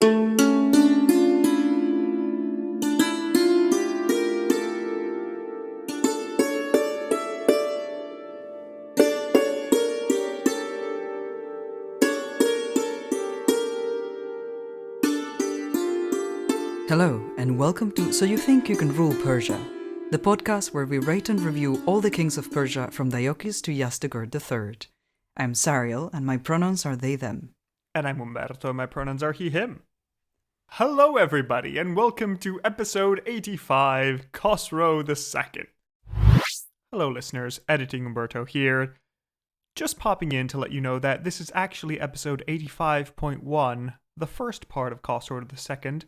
Hello, and welcome to So You Think You Can Rule Persia, the podcast where we rate and review all the kings of Persia from Diocles to Yazdegerd III. I'm Sariel, and my pronouns are they, them. And I'm Umberto, my pronouns are he, him. Hello everybody, and welcome to episode 85, Khosrow II. Hello listeners, editing Umberto here. Just popping in to let you know that this is actually episode 85.1, the first part of Khosrow II,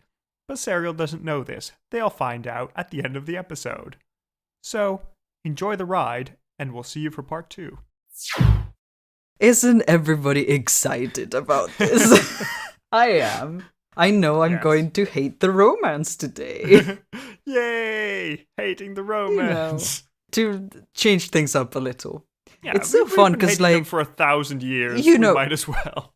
but Sariel doesn't know this. They'll find out at the end of the episode. So, enjoy the ride, and we'll see you for part 2. Isn't everybody excited about this? I am. I know I'm going to hate the romance today. Yay! Hating the romance. To change things up a little. Yeah, it's so fun because, like, for 1,000 years, you know, we might as well.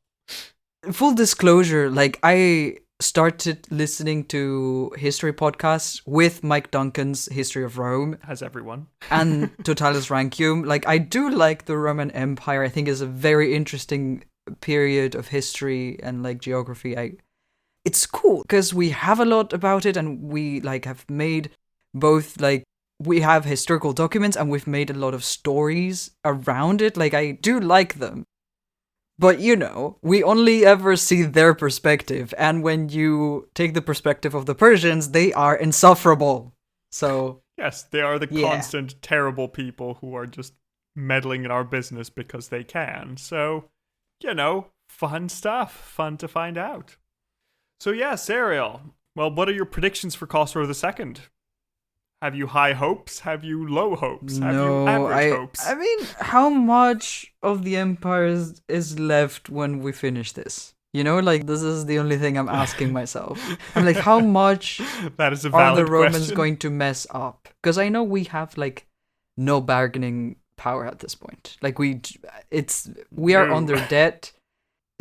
Full disclosure, like, I started listening to history podcasts with Mike Duncan's History of Rome. As everyone. And Totalis Rankium. Like, I do like the Roman Empire. I think is a very interesting period of history and, like, geography. It's cool because we have a lot about it, and we, like, have made both, like, we have historical documents and we've made a lot of stories around it. Like, I do like them. But, you know, we only ever see their perspective. And when you take the perspective of the Persians, they are insufferable. So, yes, they are the constant, terrible people who are just meddling in our business because they can. So, you know, fun stuff. Fun to find out. So, yeah, Sariel. Well, what are your predictions for Khosrow II? Have you high hopes? Have you low hopes? Have you average hopes? I mean, how much of the empire is left when we finish this? You know, like, this is the only thing I'm asking myself. I'm like, how much that is a are valid the Romans question. going to mess up? Because I know we have, like, no bargaining power at this point. Like, we are under debt,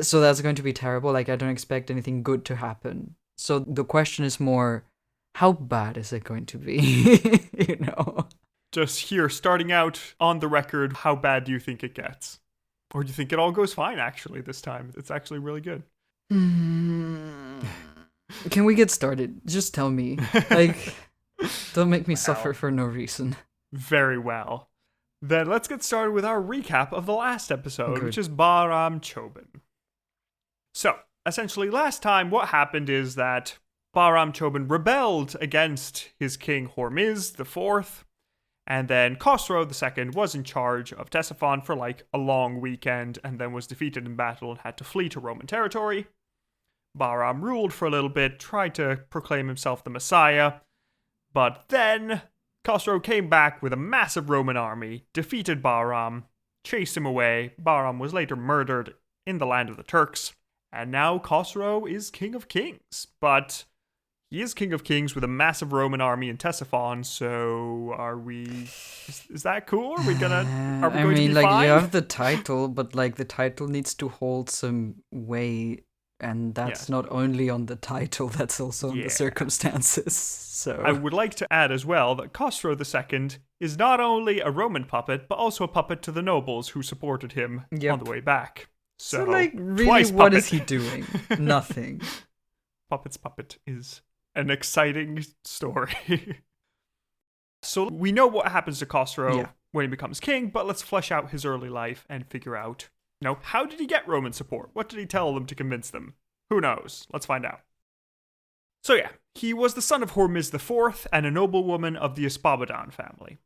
so that's going to be terrible. Like, I don't expect anything good to happen. So the question is more, how bad is it going to be? You know? Just here, starting out on the record, how bad do you think it gets? Or do you think it all goes fine, actually, this time? It's actually really good. Can we get started? Just tell me. Like, don't make me suffer for no reason. Very well. Then let's get started with our recap of the last episode, which is Bahram Choban. So, essentially, last time, what happened is that Bahram Choban rebelled against his king Hormizd IV, and then Khosrow II was in charge of Ctesiphon for like a long weekend, and then was defeated in battle and had to flee to Roman territory. Bahram ruled for a little bit, tried to proclaim himself the Messiah, but then Khosrow came back with a massive Roman army, defeated Bahram, chased him away. Bahram was later murdered in the land of the Turks, and now Khosrow is king of kings, but he is king of kings with a massive Roman army in Ctesiphon, so are we... Is that cool? Are we going to be fine? You have the title, but, like, the title needs to hold some weight, and that's not only on the title, that's also on the circumstances, so... I would like to add as well that Khosrow II is not only a Roman puppet, but also a puppet to the nobles who supported him on the way back. So like, really, what is he doing? Nothing. Puppet's puppet is an exciting story. So we know what happens to Khosrow when he becomes king, but let's flesh out his early life and figure out, you know, how did he get Roman support? What did he tell them to convince them? Who knows? Let's find out. So yeah, he was the son of Hormizd IV and a noblewoman of the Ispabadan family,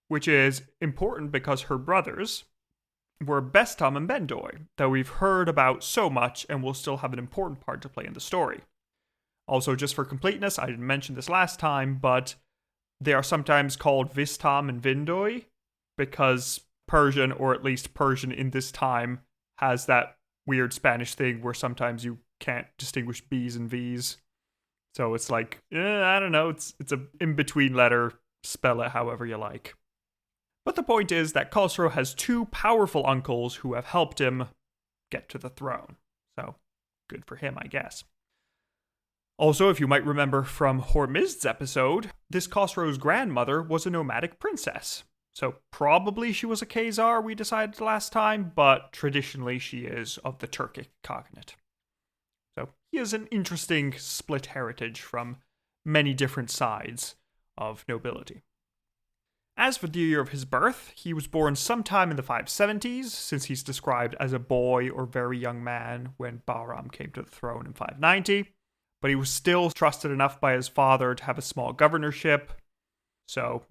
which is important because her brothers were Bestam and Bendoy, that we've heard about so much and will still have an important part to play in the story. Also, just for completeness, I didn't mention this last time, but they are sometimes called Vistam and Vindoy because Persian, or at least Persian in this time, has that weird Spanish thing where sometimes you can't distinguish B's and V's. So it's like, I don't know, it's a in-between letter, spell it however you like. But the point is that Khosrow has two powerful uncles who have helped him get to the throne. So, good for him, I guess. Also, if you might remember from Hormizd's episode, this Khosrow's grandmother was a nomadic princess. So probably she was a Khazar, we decided last time, but traditionally she is of the Turkic cognate. So he has an interesting split heritage from many different sides of nobility. As for the year of his birth, he was born sometime in the 570s, since he's described as a boy or very young man when Bahram came to the throne in 590. But he was still trusted enough by his father to have a small governorship. So,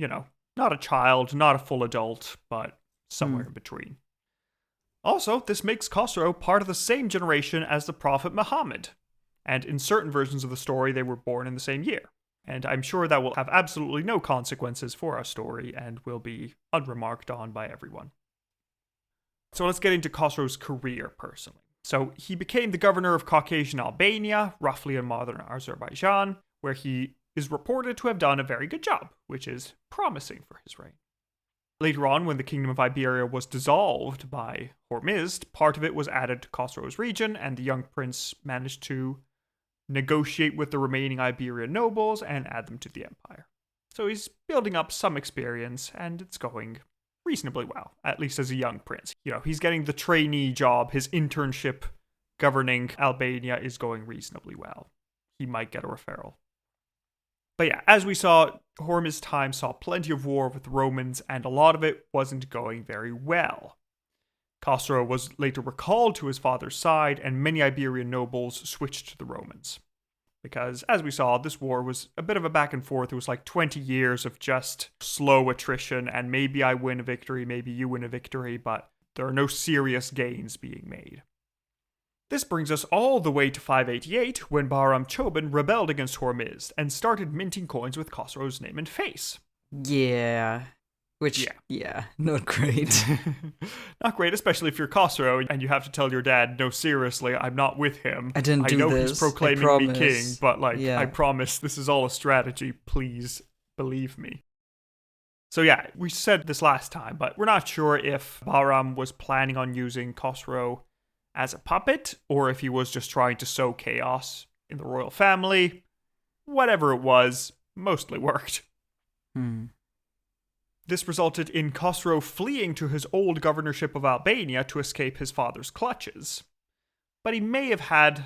not a child, not a full adult, but somewhere in between. Also, this makes Khosrow part of the same generation as the Prophet Muhammad. And in certain versions of the story, they were born in the same year. And I'm sure that will have absolutely no consequences for our story and will be unremarked on by everyone. So let's get into Khosrow's career personally. So he became the governor of Caucasian Albania, roughly in modern Azerbaijan, where he is reported to have done a very good job, which is promising for his reign. Later on, when the Kingdom of Iberia was dissolved by Hormizd, part of it was added to Khosrow's region, and the young prince managed to negotiate with the remaining Iberian nobles and add them to the empire. So he's building up some experience, and it's going reasonably well, at least as a young prince. He's getting the trainee job. His internship governing Albania is going reasonably well. He might get a referral. But yeah, as we saw, Hormiz's time saw plenty of war with the Romans, and a lot of it wasn't going very well. Khosrow was later recalled to his father's side, and many Iberian nobles switched to the Romans. Because, as we saw, this war was a bit of a back and forth. It was like 20 years of just slow attrition, and maybe I win a victory, maybe you win a victory, but there are no serious gains being made. This brings us all the way to 588, when Bahram Chobin rebelled against Hormizd and started minting coins with Khosrow's name and face. Yeah. Not great. Not great, especially if you're Khosrow and you have to tell your dad, no, seriously, I'm not with him. I know he's proclaiming me king, but I promise this is all a strategy. Please believe me. So yeah, we said this last time, but we're not sure if Bahram was planning on using Khosrow as a puppet, or if he was just trying to sow chaos in the royal family. Whatever it was, mostly worked. This resulted in Khosrow fleeing to his old governorship of Albania to escape his father's clutches. But he may have had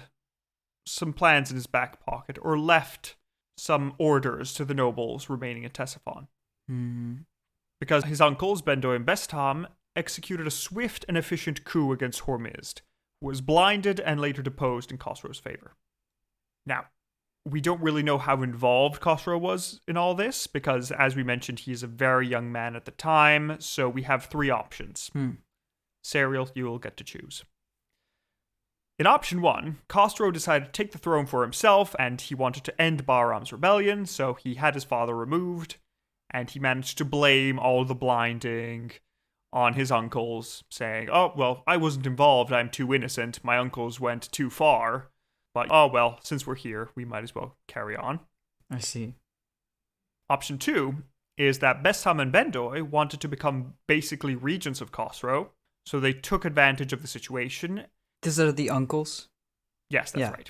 some plans in his back pocket, or left some orders to the nobles remaining in Ctesiphon. Because his uncles, Bendoy and Bestam, executed a swift and efficient coup against Hormizd, who was blinded and later deposed in Khosrow's favor. Now, we don't really know how involved Khosrow was in all this, because, as we mentioned, he is a very young man at the time, so we have three options. Serial, you will get to choose. In option 1, Khosrow decided to take the throne for himself, and he wanted to end Bahram's rebellion, so he had his father removed, and he managed to blame all the blinding on his uncles, saying, oh, well, I wasn't involved, I'm too innocent, my uncles went too far. But, oh well, since we're here, we might as well carry on. I see. Option 2 is that Bestam and Bendoy wanted to become basically regents of Khosrow, so they took advantage of the situation. These are the uncles? Yes, that's right.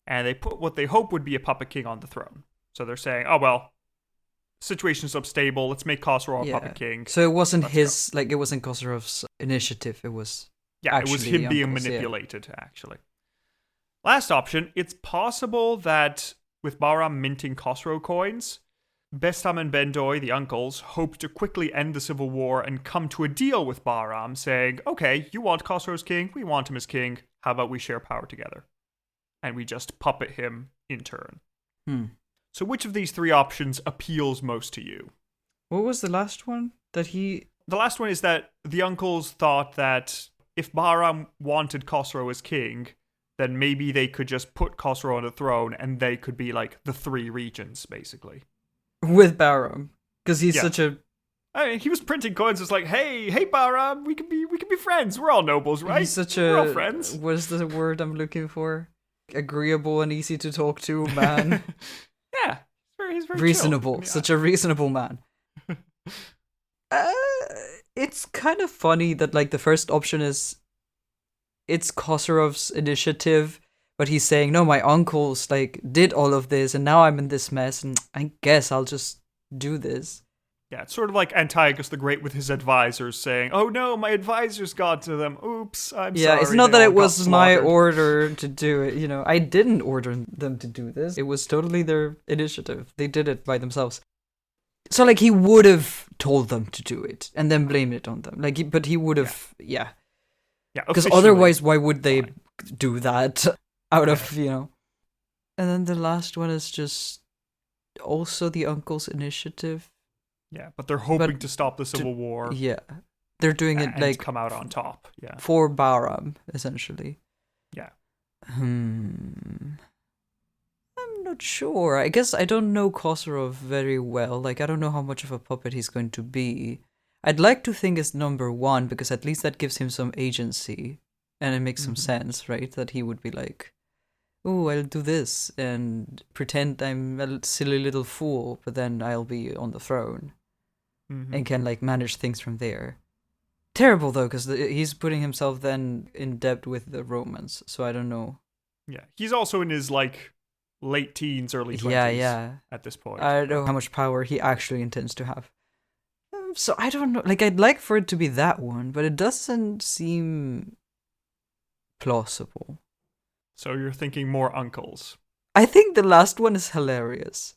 And they put what they hope would be a puppet king on the throne. So they're saying, oh well, situation's unstable, let's make Khosrow a puppet king. So it wasn't it wasn't Khosrow's initiative, it was it was him being manipulated, actually. Last option, it's possible that with Bahram minting Khosrow coins, Bestam and Bendoy, the uncles, hoped to quickly end the civil war and come to a deal with Bahram, saying, okay, you want Khosrow's king, we want him as king, how about we share power together? And we just puppet him in turn. So which of these three options appeals most to you? What was the last one? The last one is that the uncles thought that if Bahram wanted Khosrow as king, then maybe they could just put Khosrow on the throne and they could be like the three regents, basically. With Bahram. Because he's such a... I mean, he was printing coins. It's like, hey Bahram, we can be friends. We're all nobles, right? He's such We're all friends. What is the word I'm looking for? Agreeable and easy to talk to man. Yeah. He's very reasonable. Chill. Such a reasonable man. It's kind of funny that the first option is it's Khosrow's initiative, But he's saying, no, my uncles like did all of this, and now I'm in this mess, and I guess I'll just do this. Yeah, it's sort of like Antiochus the Great with his advisors saying, oh no, my advisors got to them. Oops, I'm sorry. Yeah, it's not that it was my order to do it. You know, I didn't order them to do this. It was totally their initiative. They did it by themselves. So, like, he would have told them to do it and then blamed it on them. Like, but he would have, yeah. Because otherwise, why would they do that out of, you know? And then the last one is just also the uncle's initiative. Yeah, but they're hoping to stop the civil war. Yeah. They're doing it, like... come out on top, yeah. For Bahram, essentially. Yeah. I'm not sure. I guess I don't know Khosrow very well. Like, I don't know how much of a puppet he's going to be. I'd like to think it's number one, because at least that gives him some agency. And it makes some sense, right? That he would be like, oh, I'll do this and pretend I'm a silly little fool, but then I'll be on the throne. And can, like, manage things from there. Terrible, though, because he's putting himself then in debt with the Romans, so I don't know. Yeah, he's also in his, like, late teens, early 20s at this point. I don't know how much power he actually intends to have. So I don't know. Like, I'd like for it to be that one, but it doesn't seem plausible. So you're thinking more uncles. I think the last one is hilarious.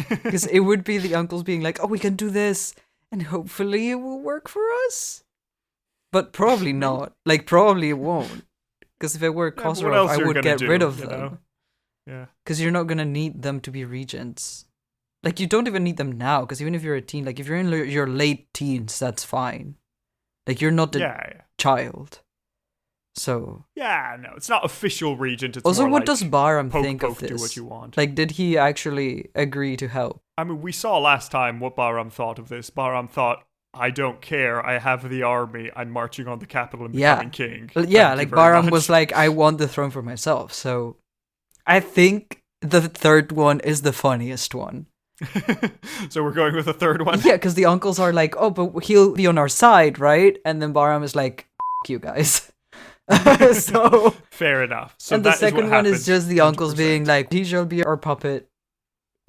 Because it would be the uncles being like, oh, we can do this, and hopefully it will work for us. But probably not. Like, probably it won't. Because if it were Khosrow, I would get rid of them. Yeah. Because you're not going to need them to be regents. Like, you don't even need them now, because even if you're a teen, like, if you're in your late teens, that's fine. Like, you're not a child. So... Yeah, no, it's not official regent. It's also, more what like does Bahram think of this? Do what you want. Like, did he actually agree to help? I mean, we saw last time what Bahram thought of this. Bahram thought, I don't care. I have the army. I'm marching on the capital and becoming king. Yeah, like, Bahram was like, I want the throne for myself. So, I think the third one is the funniest one. So we're going with the third one? Yeah, because the uncles are like, oh, but he'll be on our side, right? And then Bahram is like, F you guys. So fair enough. So and the second one is just the 100%. Uncles being like, he shall be our puppet.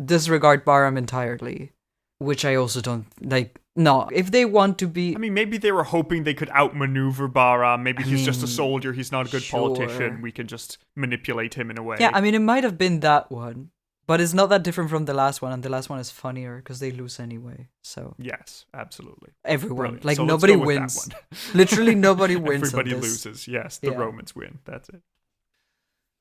Disregard Bahram entirely. Which I also don't like. No, if they want to be... I mean, maybe they were hoping they could outmaneuver Bahram. Maybe he's just a soldier. He's not a good politician. We can just manipulate him in a way. Yeah, I mean, it might have been that one. But it's not that different from the last one, and the last one is funnier because they lose anyway. So yes, absolutely. Everyone, brilliant. Like, so nobody wins. Literally nobody wins. Everybody loses. Yes, the Romans win. That's it.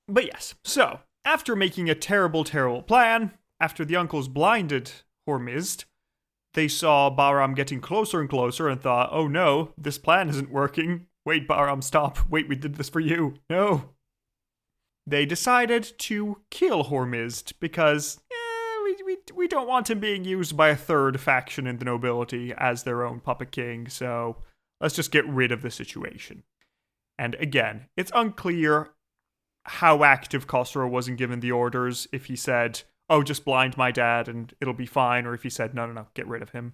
But yes, so after making a terrible, terrible plan, after the uncles blinded Hormizd, they saw Bahram getting closer and closer and thought, "Oh no, this plan isn't working. Wait, Bahram, stop. Wait, we did this for you. No." They decided to kill Hormizd because we don't want him being used by a third faction in the nobility as their own puppet king, so let's just get rid of the situation. And again, it's unclear how active Khosrow was in giving the orders, if he said, oh, just blind my dad and it'll be fine, or if he said, no, get rid of him.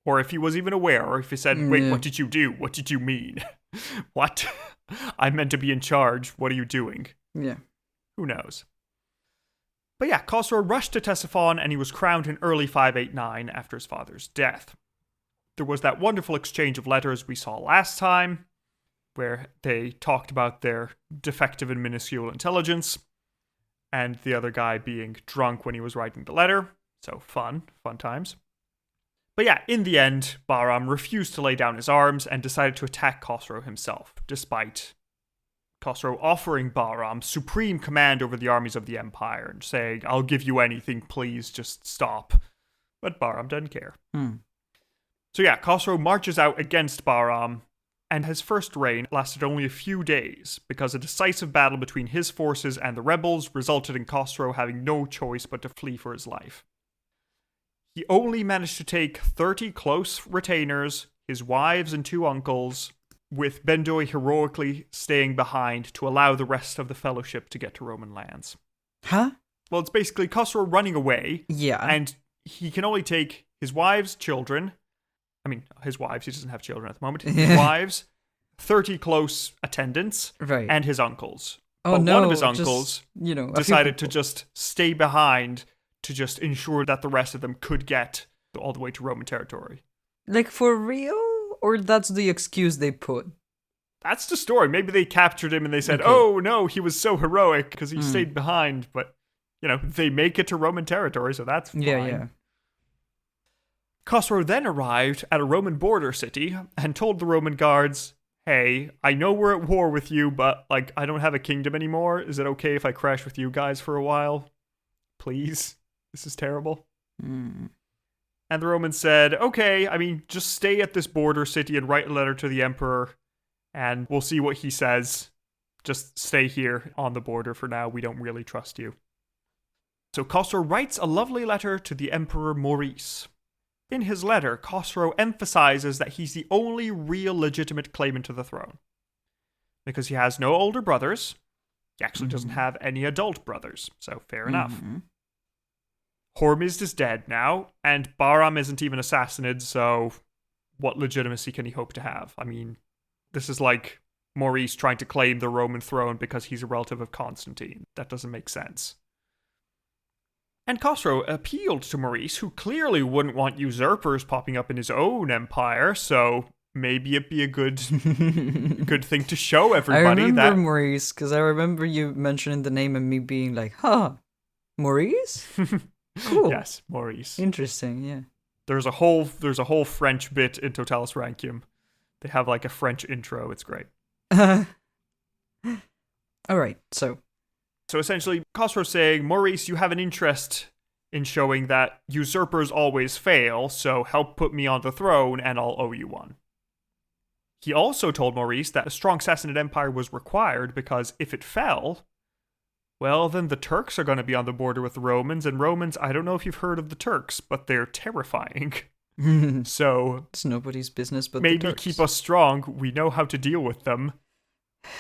Or if he was even aware, or if he said, wait, what did you do? What did you mean? What? I'm meant to be in charge. What are you doing? Yeah. Who knows? But yeah, Khosrow rushed to Ctesiphon and he was crowned in early 589 after his father's death. There was that wonderful exchange of letters we saw last time, where they talked about their defective and minuscule intelligence, and the other guy being drunk when he was writing the letter. So fun times. But yeah, in the end, Bahram refused to lay down his arms and decided to attack Khosrow himself, despite Khosrow offering Bahram supreme command over the armies of the empire and saying, I'll give you anything, please just stop. But Bahram doesn't care. So yeah, Khosrow marches out against Bahram, and his first reign lasted only a few days, because a decisive battle between his forces and the rebels resulted in Khosrow having no choice but to flee for his life. He only managed to take 30 close retainers, his wives and 2 uncles, with Bendoy heroically staying behind to allow the rest of the fellowship to get to Roman lands. Huh? Well, it's basically Khosrow running away. Yeah. And he can only take his wives, children. I mean, his wives, he doesn't have children at the moment. His wives, 30 close attendants, right, and his uncles. Oh but no, one of his uncles decided to people. just stay behind to just ensure that the rest of them could get all the way to Roman territory. Like, for real? Or that's the excuse they put? That's the story. Maybe they captured him and they said, Okay. oh no, he was so heroic because he stayed behind. But, they make it to Roman territory, so that's fine. Yeah. Khosrow then arrived at a Roman border city and told the Roman guards, hey, I know we're at war with you, but, I don't have a kingdom anymore. Is it okay if I crash with you guys for a while? Please? This is terrible. Mm. And the Romans said, okay, just stay at this border city and write a letter to the emperor, and we'll see what he says. Just stay here on the border for now. We don't really trust you. So Khosrow writes a lovely letter to the Emperor Maurice. In his letter, Khosrow emphasizes that he's the only real legitimate claimant to the throne. Because he has no older brothers. He actually doesn't have any adult brothers, so fair enough. Hormizd is dead now, and Bahram isn't even assassinated, so what legitimacy can he hope to have? This is like Maurice trying to claim the Roman throne because he's a relative of Constantine. That doesn't make sense. And Khosrow appealed to Maurice, who clearly wouldn't want usurpers popping up in his own empire, so maybe it'd be a good thing to show everybody. I remember Maurice, because I remember you mentioning the name and me being like, Maurice? Cool. Yes, Maurice. Interesting, yeah. There's a whole French bit in Totalis Rankium. They have a French intro. It's great. All right, so essentially, Khosrow's saying, Maurice, you have an interest in showing that usurpers always fail, so help put me on the throne and I'll owe you one. He also told Maurice that a strong Sassanid empire was required because if it fell, well, then the Turks are going to be on the border with the Romans, and Romans, I don't know if you've heard of the Turks, but they're terrifying. So it's nobody's business but maybe the Turks. Keep us strong. We know how to deal with them.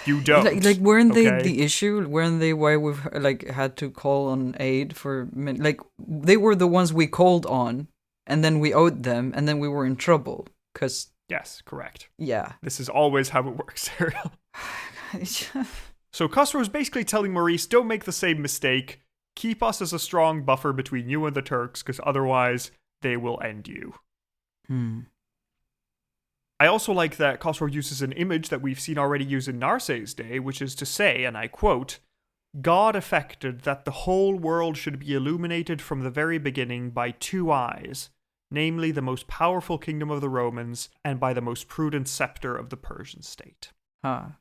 You don't. Weren't they the issue? Weren't they why we've had to call on aid for they were the ones we called on, and then we owed them, and then we were in trouble because yes, correct. Yeah, this is always how it works, Ariel. So Khosrow is basically telling Maurice, don't make the same mistake. Keep us as a strong buffer between you and the Turks, because otherwise they will end you. I also like that Khosrow uses an image that we've seen already used in Narse's day, which is to say, and I quote, God effected that the whole world should be illuminated from the very beginning by two eyes, namely the most powerful kingdom of the Romans and by the most prudent scepter of the Persian state. So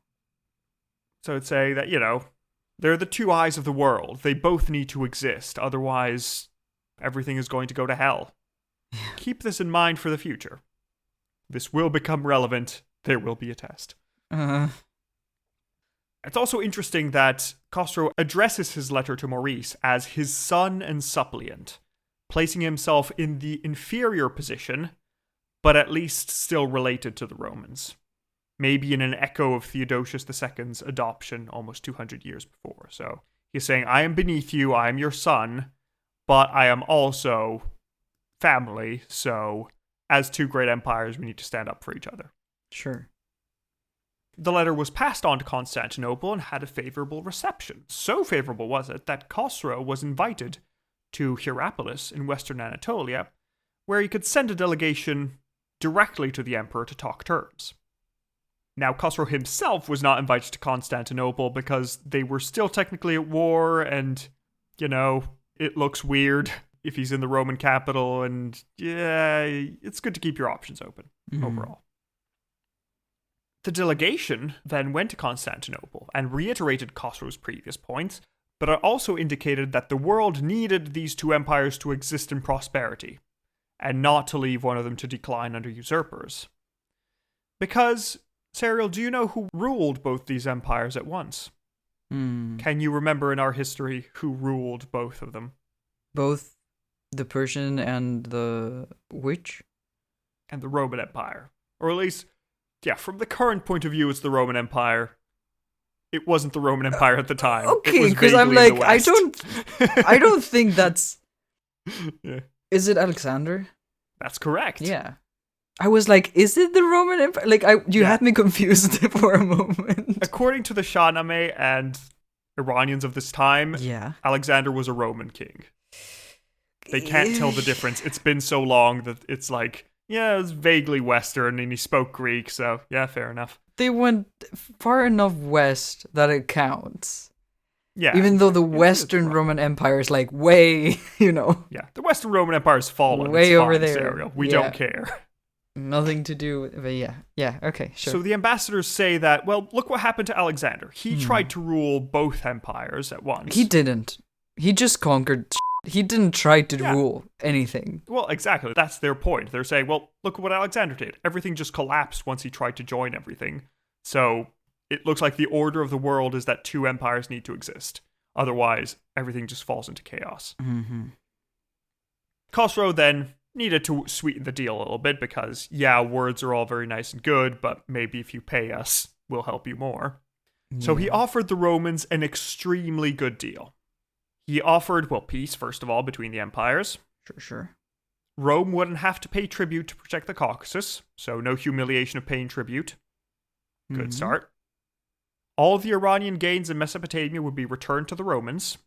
it'd say that, they're the two eyes of the world. They both need to exist, otherwise everything is going to go to hell. Keep this in mind for the future. This will become relevant. There will be a test. It's also interesting that Khosrow addresses his letter to Maurice as his son and suppliant, placing himself in the inferior position, but at least still related to the Romans. Maybe in an echo of Theodosius II's adoption almost 200 years before. So he's saying, I am beneath you, I am your son, but I am also family, so as two great empires, we need to stand up for each other. Sure. The letter was passed on to Constantinople and had a favorable reception. So favorable was it that Khosrow was invited to Hierapolis in western Anatolia, where he could send a delegation directly to the emperor to talk terms. Now, Khosrow himself was not invited to Constantinople because they were still technically at war, and, it looks weird if he's in the Roman capital, and yeah, it's good to keep your options open overall. The delegation then went to Constantinople and reiterated Khosrow's previous points, but it also indicated that the world needed these two empires to exist in prosperity, and not to leave one of them to decline under usurpers. Because, Serial, do you know who ruled both these empires at once? Can you remember in our history who ruled both of them? Both the Persian and the which? And the Roman Empire. Or at least, from the current point of view, it's the Roman Empire. It wasn't the Roman Empire at the time. Okay, because I'm like, I don't think that's... Yeah. Is it Alexander? That's correct. Yeah. I was like, is it the Roman Empire? You had me confused for a moment. According to the Shahnameh and Iranians of this time, Yeah. Alexander was a Roman king. They can't tell the difference. It's been so long that it's like, yeah, it was vaguely Western and he spoke Greek, so yeah, fair enough. They went far enough west that it counts. Yeah. Even though the Western Roman Empire is like way, Yeah, the Western Roman Empire has fallen. Way it's over fine, there. Serial. We don't care. Nothing to do with, but yeah, okay, sure. So the ambassadors say that, well, look what happened to Alexander. He tried to rule both empires at once. He didn't. He just conquered. He didn't try to rule anything. Well, exactly. That's their point. They're saying, well, look at what Alexander did. Everything just collapsed once he tried to join everything. So it looks like the order of the world is that two empires need to exist. Otherwise, everything just falls into chaos. Mm-hmm. Khosrow then needed to sweeten the deal a little bit because, yeah, words are all very nice and good, but maybe if you pay us, we'll help you more. Yeah. So he offered the Romans an extremely good deal. He offered, well, peace, first of all, between the empires. Sure. Rome wouldn't have to pay tribute to protect the Caucasus, so no humiliation of paying tribute. Good start. All the Iranian gains in Mesopotamia would be returned to the Romans.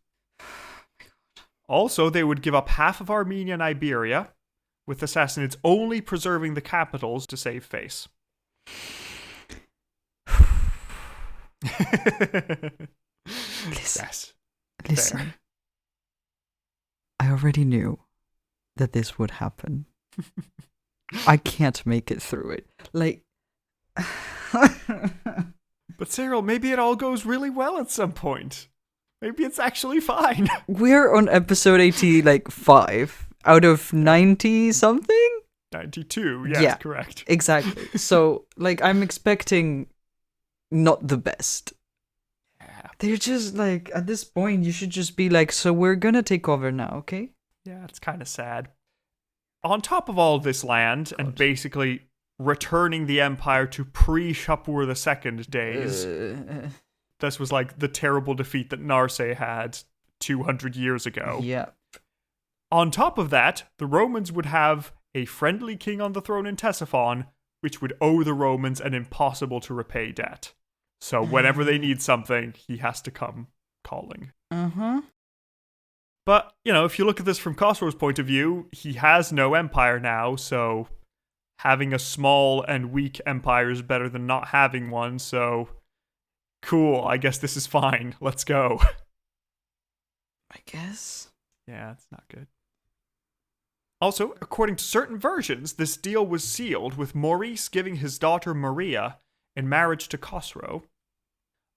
Also, they would give up half of Armenia and Iberia, with the Sassanids only preserving the capitals to save face. Listen. Fair. I already knew that this would happen. I can't make it through it. Like... But Cyril, maybe it all goes really well at some point. Maybe it's actually fine. We're on episode 85 out of 90 something? 92, yes, correct. Exactly. So, I'm expecting not the best. Yeah. They're just at this point, you should just be so we're gonna take over now, okay? Yeah, it's kind of sad. On top of all this land, and basically returning the empire to pre-Shapur II days, this was the terrible defeat that Narseh had 200 years ago. Yeah. On top of that, the Romans would have a friendly king on the throne in Ctesiphon, which would owe the Romans an impossible to repay debt. So whenever they need something, he has to come calling. Uh-huh. But, if you look at this from Khosrow's point of view, he has no empire now, so having a small and weak empire is better than not having one, so cool, I guess this is fine. Let's go. I guess. Yeah, it's not good. Also, according to certain versions, this deal was sealed with Maurice giving his daughter Maria in marriage to Khosrow.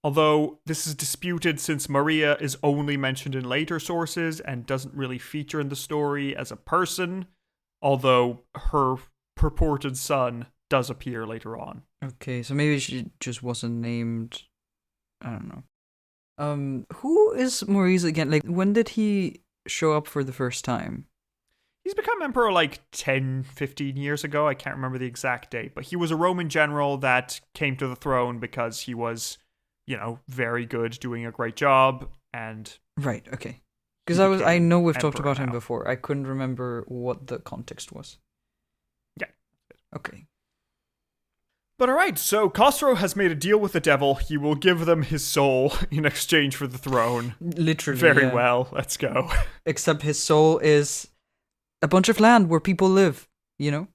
Although this is disputed since Maria is only mentioned in later sources and doesn't really feature in the story as a person, although her purported son does appear later on. Okay, so maybe she just wasn't named. I don't know. Who is Maurice again? When did he show up for the first time? He's become emperor 10, 15 years ago. I can't remember the exact date, but he was a Roman general that came to the throne because he was, very good, doing a great job, and... Right, okay. Because I know we've talked about him before. I couldn't remember what the context was. Yeah. Okay. But alright, so Khosrow has made a deal with the devil. He will give them his soul in exchange for the throne. Literally, Very well, let's go. Except his soul is a bunch of land where people live, Yep.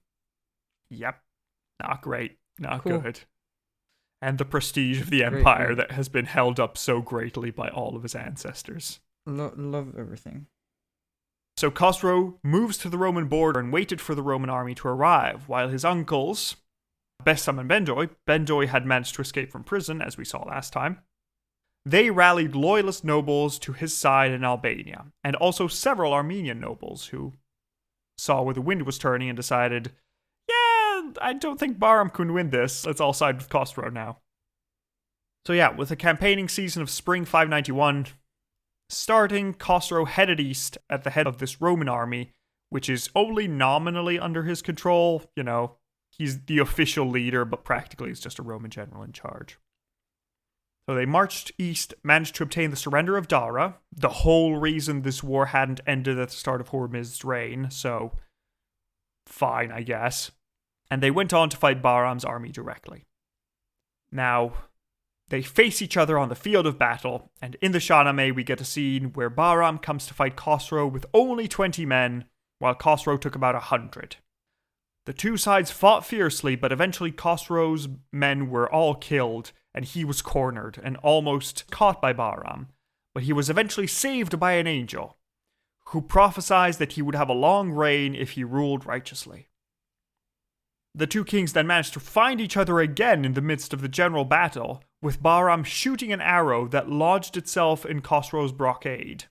Not great. Not good. And the prestige of the empire that has been held up so greatly by all of his ancestors. Love everything. So Khosrow moves to the Roman border and waited for the Roman army to arrive, while his uncles, Besam and Benjoy had managed to escape from prison, as we saw last time. They rallied loyalist nobles to his side in Albania, and also several Armenian nobles who saw where the wind was turning and decided, I don't think Bahram can win this. Let's all side with Khosrow now. So yeah, with the campaigning season of spring 591 starting, Khosrow headed east at the head of this Roman army, which is only nominally under his control. He's the official leader, but practically he's just a Roman general in charge. So they marched east, managed to obtain the surrender of Dara, the whole reason this war hadn't ended at the start of Hormizd's reign, so fine, I guess. And they went on to fight Bahram's army directly. Now, They face each other on the field of battle, and in the Shahnameh we get a scene where Bahram comes to fight Khosrow with only 20 men, while Khosrow took about 100. The two sides fought fiercely, but eventually Khosrow's men were all killed, and he was cornered and almost caught by Bahram, but he was eventually saved by an angel, who prophesied that he would have a long reign if he ruled righteously. The two kings then managed to find each other again in the midst of the general battle, with Bahram shooting an arrow that lodged itself in Khosrow's brocade.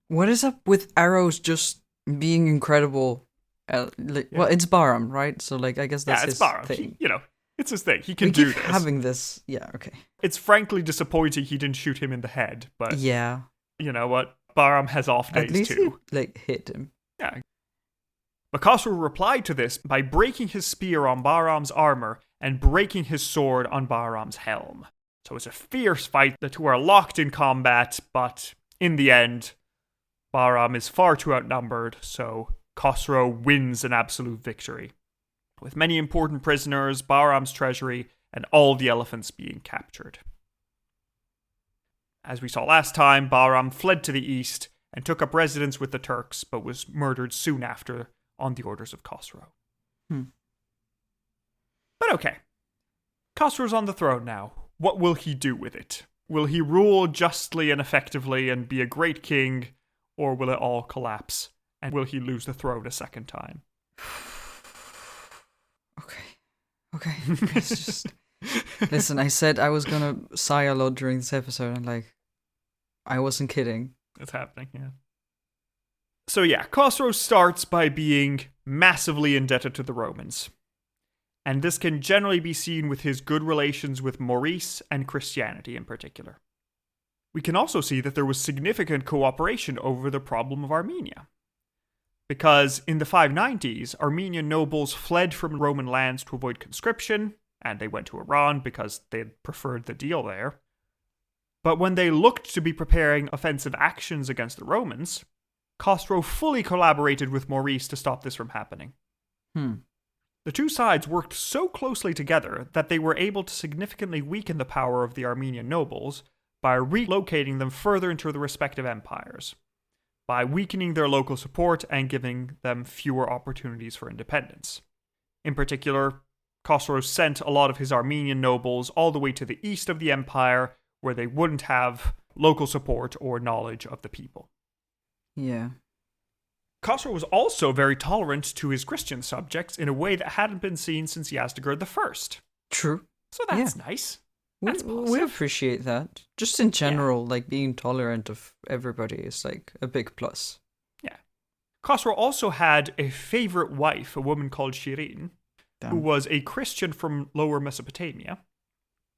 What is up with arrows just being incredible? Well, it's Bahram, right? So, I guess that's his Bahram. thing. It's his thing. He can do this. Having this, yeah, okay. It's frankly disappointing he didn't shoot him in the head, but yeah, you know what? Bahram has off days at least too. He, hit him. Yeah. But Khosrow replied to this by breaking his spear on Bahram's armor and breaking his sword on Bahram's helm. So it's a fierce fight. The two are locked in combat, but in the end, Bahram is far too outnumbered, so Khosrow wins an absolute victory, with many important prisoners, Bahram's treasury, and all the elephants being captured. As we saw last time, Bahram fled to the east and took up residence with the Turks, but was murdered soon after on the orders of Khosrow. But okay. Khosrow's on the throne now. What will he do with it? Will he rule justly and effectively and be a great king, or will it all collapse? And will he lose the throne a second time? Okay. It's just... Listen, I said I was gonna sigh a lot during this episode, and I wasn't kidding. It's happening, yeah. So yeah, Khosrow starts by being massively indebted to the Romans. And this can generally be seen with his good relations with Maurice and Christianity in particular. We can also see that there was significant cooperation over the problem of Armenia. Because in the 590s, Armenian nobles fled from Roman lands to avoid conscription, and they went to Iran because they had preferred the deal there. But when they looked to be preparing offensive actions against the Romans, Khosrow fully collaborated with Maurice to stop this from happening. The two sides worked so closely together that they were able to significantly weaken the power of the Armenian nobles by relocating them further into the respective empires, by weakening their local support and giving them fewer opportunities for independence. In particular, Khosrow sent a lot of his Armenian nobles all the way to the east of the empire, where they wouldn't have local support or knowledge of the people. Yeah. Khosrow was also very tolerant to his Christian subjects in a way that hadn't been seen since Yazdegerd I. True. So that's nice. That's positive. We appreciate that. Just in general, being tolerant of everybody is a big plus. Yeah. Khosrow also had a favorite wife, a woman called Shirin, who was a Christian from Lower Mesopotamia.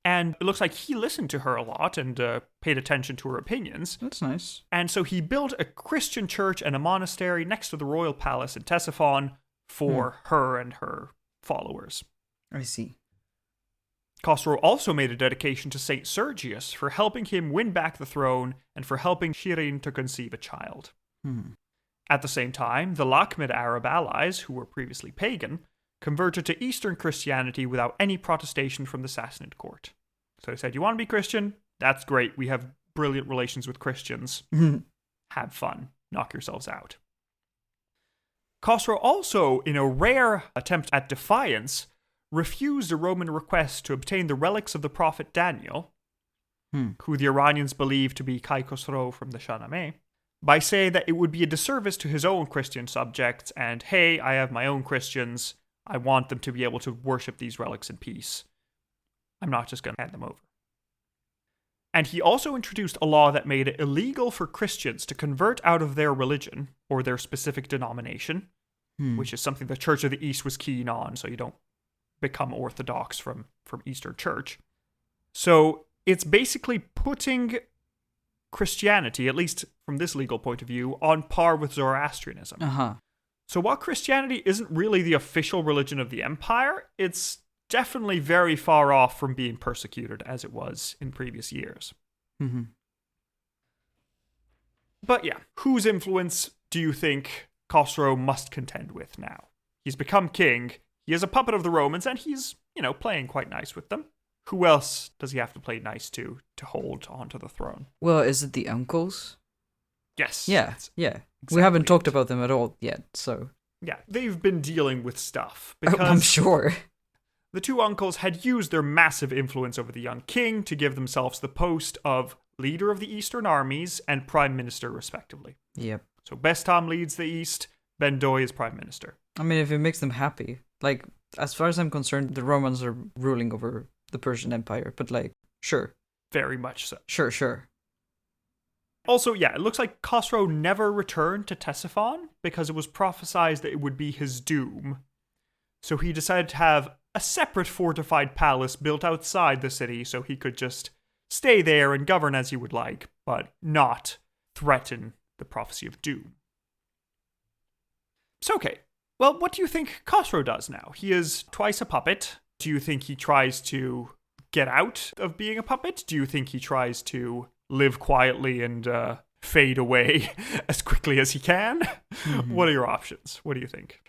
And it looks like he listened to her a lot and paid attention to her opinions. That's nice. And so he built a Christian church and a monastery next to the royal palace in Ctesiphon for her and her followers. I see. Khosrow also made a dedication to Saint Sergius for helping him win back the throne and for helping Shirin to conceive a child. At the same time, the Lakhmid Arab allies, who were previously pagan, converted to Eastern Christianity without any protestation from the Sassanid court. So they said, you want to be Christian? That's great. We have brilliant relations with Christians. Have fun. Knock yourselves out. Khosrow also, in a rare attempt at defiance, refused a Roman request to obtain the relics of the prophet Daniel, who the Iranians believed to be Kai Khosrow from the Shahnameh, by saying that it would be a disservice to his own Christian subjects, and hey, I have my own Christians, I want them to be able to worship these relics in peace. I'm not just going to hand them over. And he also introduced a law that made it illegal for Christians to convert out of their religion, or their specific denomination, which is something the Church of the East was keen on, so you don't become Orthodox from Eastern Church. So it's basically putting Christianity, at least from this legal point of view, on par with Zoroastrianism. So while Christianity isn't really the official religion of the empire, it's definitely very far off from being persecuted as it was in previous years. But yeah, whose influence do you think Khosrow must contend with now? He's become king, he is a puppet of the Romans, and he's, playing quite nice with them. who else does he have to play nice to hold onto the throne? Well, is it the uncles? Yes. Yeah. Exactly We haven't talked about them at all yet, so. Yeah, they've been dealing with stuff. I'm sure. The two uncles had used their massive influence over the young king to give themselves the post of leader of the Eastern armies and prime minister, respectively. Yep. So Bestam leads the East, Bendoy is prime minister. I mean, if it makes them happy. Like, as far as I'm concerned, the Romans are ruling over the Persian Empire, but like, sure. Very much so. Sure. Also, yeah, it looks like Khosrow never returned to Ctesiphon because it was prophesied that it would be his doom. So he decided to have a separate fortified palace built outside the city so he could just stay there and govern as he would like, but not threaten the prophecy of doom. So, okay. Well, what do you think Khosrow does now? He is twice a puppet. Do you think he tries to get out of being a puppet? Do you think he tries to live quietly and fade away as quickly as he can? Mm-hmm. What are your options? What do you think?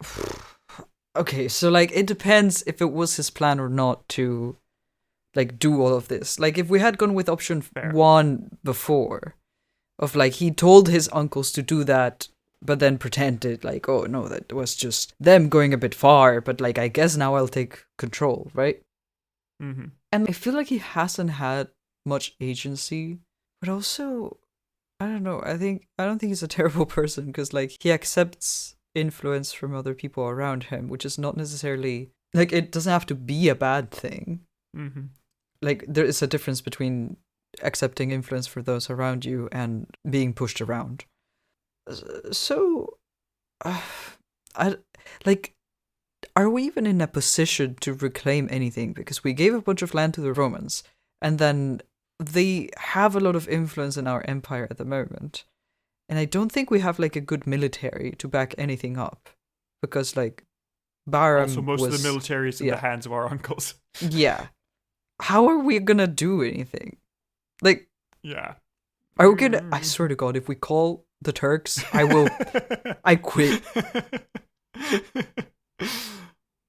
Okay, so like it depends if it was his plan or not to like do all of this. Like if we had gone with option 1 before, of like he told his uncles to do that, but then pretended like, oh no, that was just them going a bit far, but like I guess now I'll take control, right? Mm-hmm. And I feel like he hasn't had much agency, but also I don't know. I don't think he's a terrible person because like he accepts influence from other people around him, which is not necessarily like it doesn't have to be a bad thing. Mm-hmm. Like there is a difference between accepting influence for those around you and being pushed around. So, are we even in a position to reclaim anything? Because we gave a bunch of land to the Romans, and then they have a lot of influence in our empire at the moment. And I don't think we have like a good military to back anything up, because like Bahram also most of the military is in the hands of our uncles. Yeah, how are we gonna do anything? Like, yeah, are we gonna? I swear to God, if we call the Turks, I quit.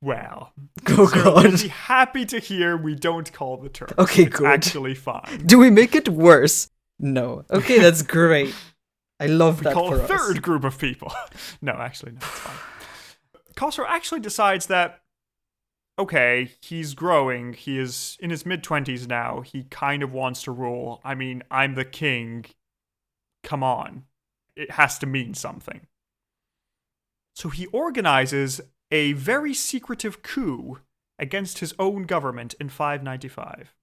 Well, oh God, I'll be happy to hear we don't call the Turks. Okay, it's good. Actually, fine. Do we make it worse? No. Okay, that's great. I love that. We call for a third us. group of people. No, actually, no, it's fine. Khosrow actually decides that, okay, he's growing. He is in his mid-20s now. He kind of wants to rule. I mean, I'm the king. Come on. It has to mean something. So he organizes a very secretive coup against his own government in 595.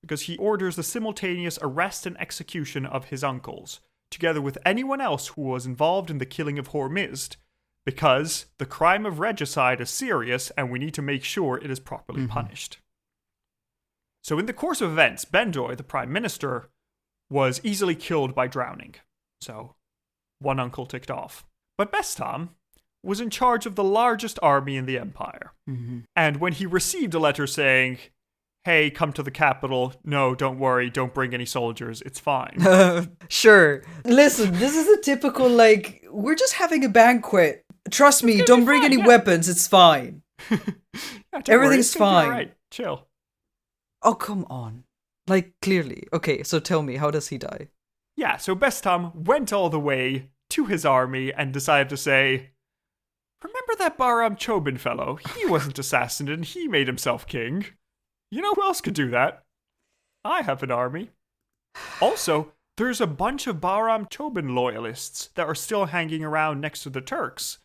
Because he orders the simultaneous arrest and execution of his uncles, together with anyone else who was involved in the killing of Hormizd, because the crime of regicide is serious and we need to make sure it is properly punished. So in the course of events, Bendoy, the prime minister, was easily killed by drowning. So, one uncle ticked off. But Bestam was in charge of the largest army in the empire. And when he received a letter saying, hey, come to the capital. No, don't worry. Don't bring any soldiers. It's fine. Sure. Listen, this is a typical, like, we're just having a banquet. Trust me, don't bring any weapons. It's fine. Everything's fine. All right, chill. Oh, come on. Like, clearly. Okay, so tell me, how does he die? Yeah, so Bestam went all the way to his army and decided to say, remember that Bahram Chobin fellow? He wasn't assassinated. He made himself king. You know who else could do that? I have an army. Also, there's a bunch of Bahram Chobin loyalists that are still hanging around next to the Turks.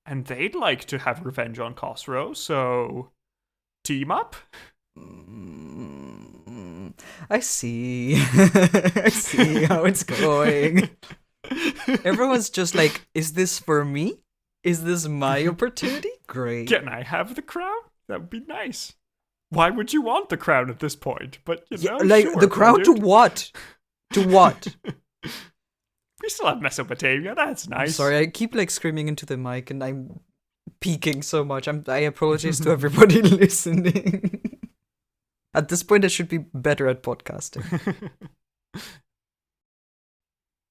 And they'd like to have revenge on Khosrow, so team up? I see. I see how it's going. Everyone's just like, is this for me? Is this my opportunity? Great. Can I have the crown? That would be nice. Why would you want the crown at this point? But, you know, like, sure, the crown to what? To what? We still have Mesopotamia. That's nice. I'm sorry, I keep, like, screaming into the mic, and I'm peaking so much. I apologize to everybody listening. At this point, I should be better at podcasting.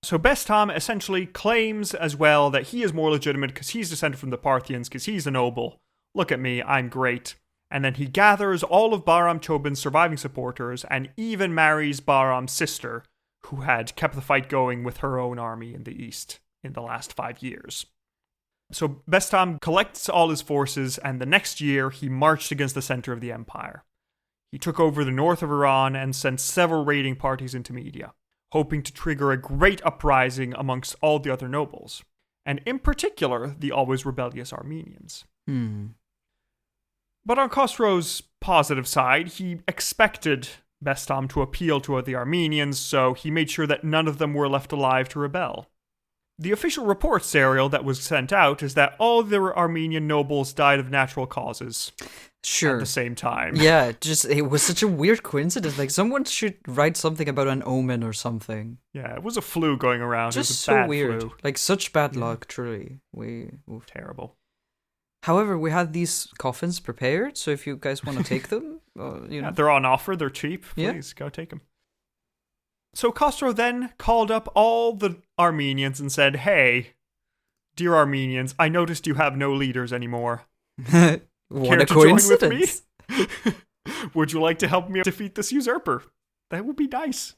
So Bestam essentially claims as well that he is more legitimate because he's descended from the Parthians, because he's a noble. Look at me, I'm great. And then he gathers all of Bahram Chobin's surviving supporters and even marries Bahram's sister, who had kept the fight going with her own army in the east in the last 5 years. So Bestam collects all his forces, and the next year he marched against the center of the empire. He took over the north of Iran and sent several raiding parties into Media, hoping to trigger a great uprising amongst all the other nobles, and in particular the always rebellious Armenians. But on Khosrow's positive side, he expected Bestam to appeal to the Armenians, so he made sure that none of them were left alive to rebel. The official report serial that was sent out is that all the Armenian nobles died of natural causes. Sure. At the same time. Yeah, it was such a weird coincidence. Like, someone should write something about an omen or something. Yeah, it was a flu going around. Just it was a so bad weird. flu. Like, such bad luck, truly. Terrible. However, we had these coffins prepared, so if you guys want to take them, Yeah, they're on offer. They're cheap. Please, go take them. So Khosrow then called up all the Armenians and said, "Hey, dear Armenians, I noticed you have no leaders anymore. What a coincidence. Join with me? Would you like to help me defeat this usurper? That would be nice."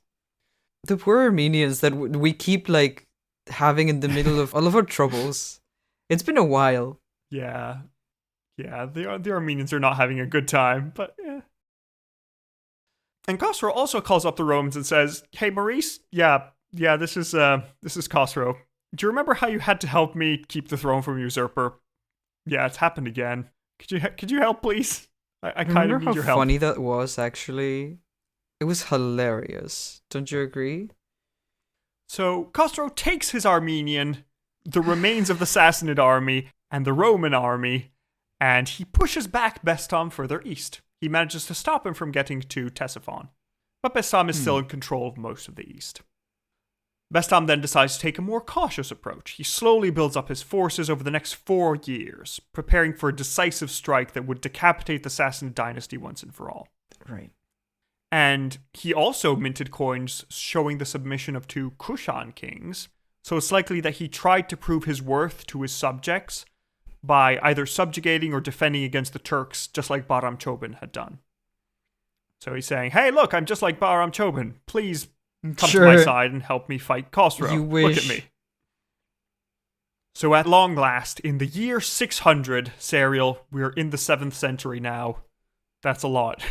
The poor Armenians that we keep, like, having in the middle of all of our troubles. It's been a while. Yeah, the Armenians are not having a good time, but yeah. And Khosrow also calls up the Romans and says, "Hey, Maurice, yeah, this is Khosrow. Do you remember how you had to help me keep the throne from usurper? Yeah, it's happened again. Could you help, please? I kind of need your help." How funny that was, actually? It was hilarious. Don't you agree? So Khosrow takes his Armenian, the remains of the Sassanid army, and the Roman army, and he pushes back Bestam further east. He manages to stop him from getting to Ctesiphon. But Bestam is still in control of most of the east. Bestam then decides to take a more cautious approach. He slowly builds up his forces over the next 4 years, preparing for a decisive strike that would decapitate the Sassanid dynasty once and for all. Right. And he also minted coins showing the submission of 2 Kushan kings, so it's likely that he tried to prove his worth to his subjects by either subjugating or defending against the Turks, just like Bahram Chobin had done. So he's saying, "Hey, look, I'm just like Bahram Chobin. Please come to my side and help me fight Khosrow. You wish. Look at me." So at long last, in the year 600, Serial, we're in the 7th century now. That's a lot.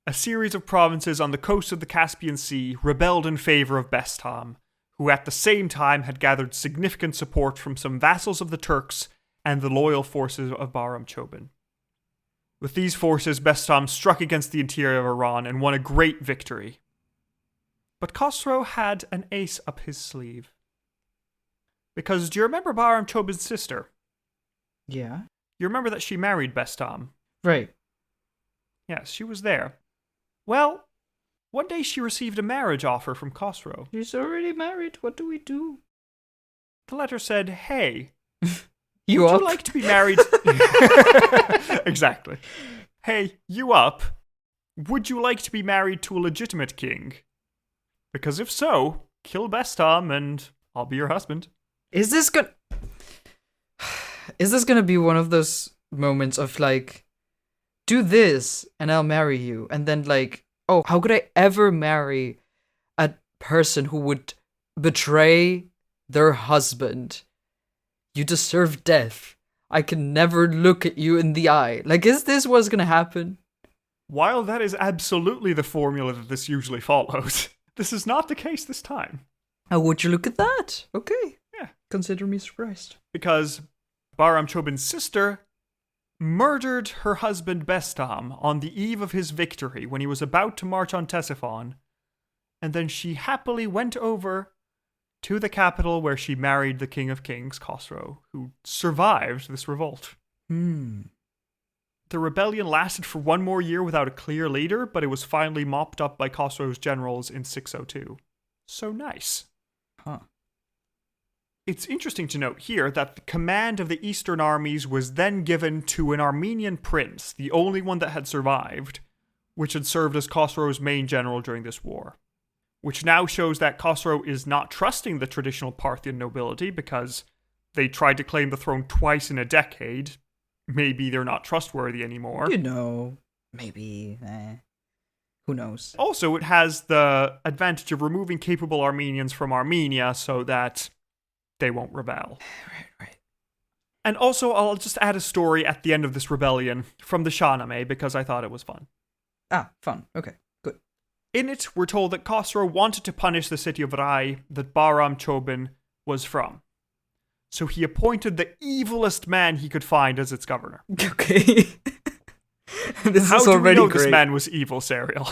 A series of provinces on the coast of the Caspian Sea rebelled in favor of Bestam, who at the same time had gathered significant support from some vassals of the Turks and the loyal forces of Bahram Chobin. With these forces, Bestam struck against the interior of Iran and won a great victory. But Khosrow had an ace up his sleeve. Because do you remember Bahram Chobin's sister? Yeah. You remember that she married Bestam? Right. Yes, she was there. Well, one day she received a marriage offer from Khosrow. She's already married. What do we do? The letter said, "Hey, would you like to be married?" Exactly. "Hey, you up? Would you like to be married to a legitimate king? Because if so, kill Bestam and I'll be your husband." Is this gonna be one of those moments of, like, do this and I'll marry you, and then, like, oh, how could I ever marry a person who would betray their husband? You deserve death. I can never look at you in the eye. Like, is this what's gonna happen? While that is absolutely the formula that this usually follows, this is not the case this time. Oh, would you look at that? Okay. Yeah. Consider me surprised. Because Bahram Chobin's sister murdered her husband Bestam on the eve of his victory when he was about to march on Ctesiphon, and then she happily went over to the capital where she married the King of Kings, Khosrow, who survived this revolt. The rebellion lasted for 1 more year without a clear leader, but it was finally mopped up by Khosrow's generals in 602. So nice. Huh. It's interesting to note here that the command of the eastern armies was then given to an Armenian prince, the only one that had survived, which had served as Khosrow's main general during this war. Which now shows that Khosrow is not trusting the traditional Parthian nobility because they tried to claim the throne twice in a decade, maybe they're not trustworthy anymore. Maybe. Who knows? Also, it has the advantage of removing capable Armenians from Armenia so that they won't rebel. Right. And also, I'll just add a story at the end of this rebellion from the Shahnameh because I thought it was fun. Fun. Okay, good. In it, we're told that Khosrow wanted to punish the city of Rai that Bahram Chobin was from. So he appointed the evilest man he could find as its governor. Okay. How do we know this man was evil, Serial?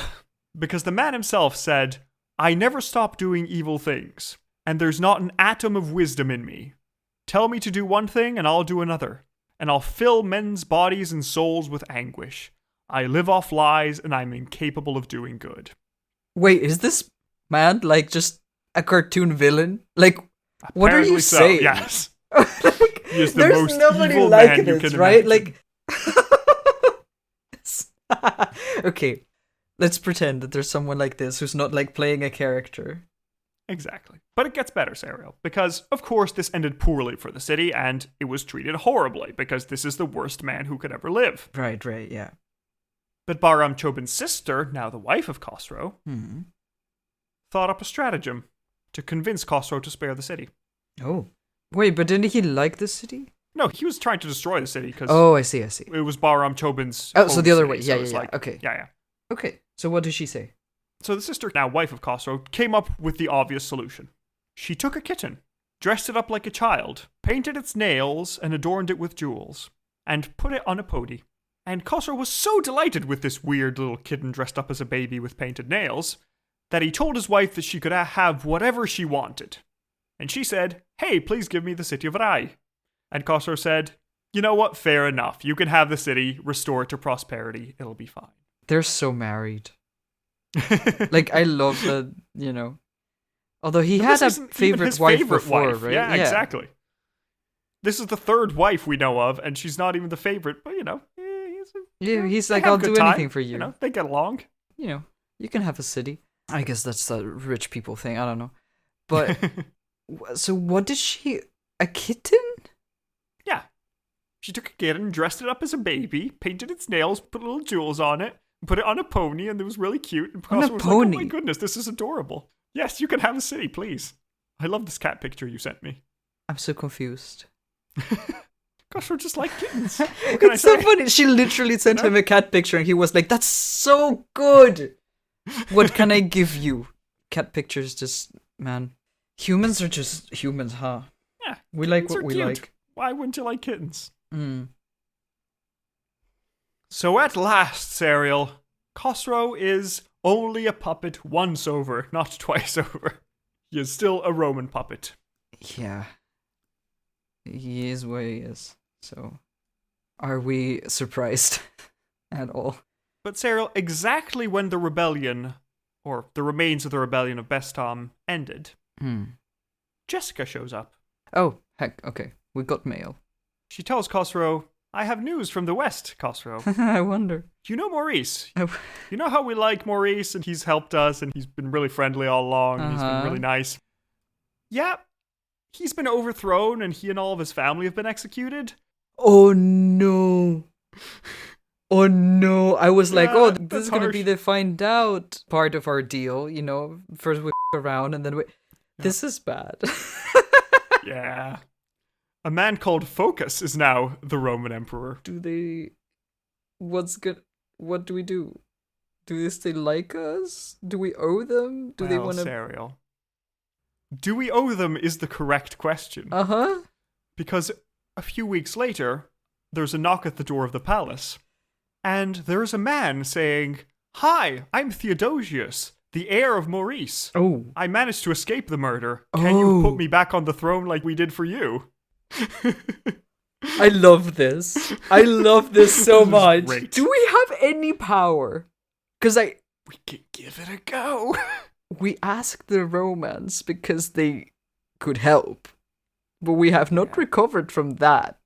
Because the man himself said, "I never stop doing evil things, and there's not an atom of wisdom in me. Tell me to do one thing, and I'll do another, and I'll fill men's bodies and souls with anguish. I live off lies, and I'm incapable of doing good." Wait, is this man like just a cartoon villain? Like, what are you saying? Yes. Like, He is the there's most nobody evil like man this, you can right? imagine. Like, okay, let's pretend that there's someone like this who's not like playing a character. Exactly. But it gets better, Serial, because, of course, this ended poorly for the city, and it was treated horribly, because this is the worst man who could ever live. Right, yeah. But Bahram Chobin's sister, now the wife of Khosrow, thought up a stratagem to convince Khosrow to spare the city. Oh. Wait, but didn't he like the city? No, he was trying to destroy the city, because I see. it was Bahram Chobin's so the other city, way. so Yeah. like, Okay. Yeah. Okay, so what did she say? So the sister, now wife of Khosrow, came up with the obvious solution. She took a kitten, dressed it up like a child, painted its nails, and adorned it with jewels, and put it on a pony. And Khosrow was so delighted with this weird little kitten dressed up as a baby with painted nails, that he told his wife that she could have whatever she wanted. And she said, "Hey, please give me the city of Rai." And Khosrow said, "You know what, fair enough. You can have the city, restore it to prosperity, it'll be fine." They're so married. Like, I love that, Although he had a favorite wife before, right? Yeah, exactly. This is the third wife we know of, and she's not even the favorite, but he's like, "I'll do anything for you." They get along. You can have a city. I guess that's the rich people thing. I don't know. But, so what did she... A kitten? Yeah. She took a kitten, dressed it up as a baby, painted its nails, put little jewels on it, put it on a pony, and it was really cute. And On a was pony? Like, "Oh my goodness, this is adorable. Yes, you can have a city, please." I love this cat picture you sent me. I'm so confused. Gosh, we're just like kittens. What can I It's say? so funny. She literally sent him a cat picture, and he was like, "That's so good. What can I give you?" Cat pictures, just, man. Humans are just humans, huh? Yeah. We like Kittens what are we cute. like. Why wouldn't you like kittens? So at last, Serial, Khosrow is only a puppet once over, not twice over. He is still a Roman puppet. Yeah. He is what he is. So, are we surprised at all? But Serial, exactly when the rebellion, or the remains of the rebellion of Bestam, ended, Jessica shows up. Oh, heck, okay. We got mail. She tells Khosrow, "I have news from the West, Khosrow. I wonder. You know Maurice? Oh. You know how we like Maurice, and he's helped us, and he's been really friendly all along, and he's been really nice? Yeah, he's been overthrown, and he and all of his family have been executed." Oh no. Oh no. I was like, oh, this that's is going to harsh. be the find out part of our deal, First we around and then we... This is bad. Yeah. A man called Phocas is now the Roman emperor. What do we do? Do they still like us? Do we owe them? Do they want to... Serial. Do we owe them is the correct question. Uh-huh. Because a few weeks later, there's a knock at the door of the palace. And there's a man saying, "Hi, I'm Theodosius, the heir of Maurice. Oh. I managed to escape the murder. Can you put me back on the throne like we did for you?" I love this. I love this so This is much. great. Do we have any power? Because We could give it a go. we asked the Romans because they could help. But we have not recovered from that.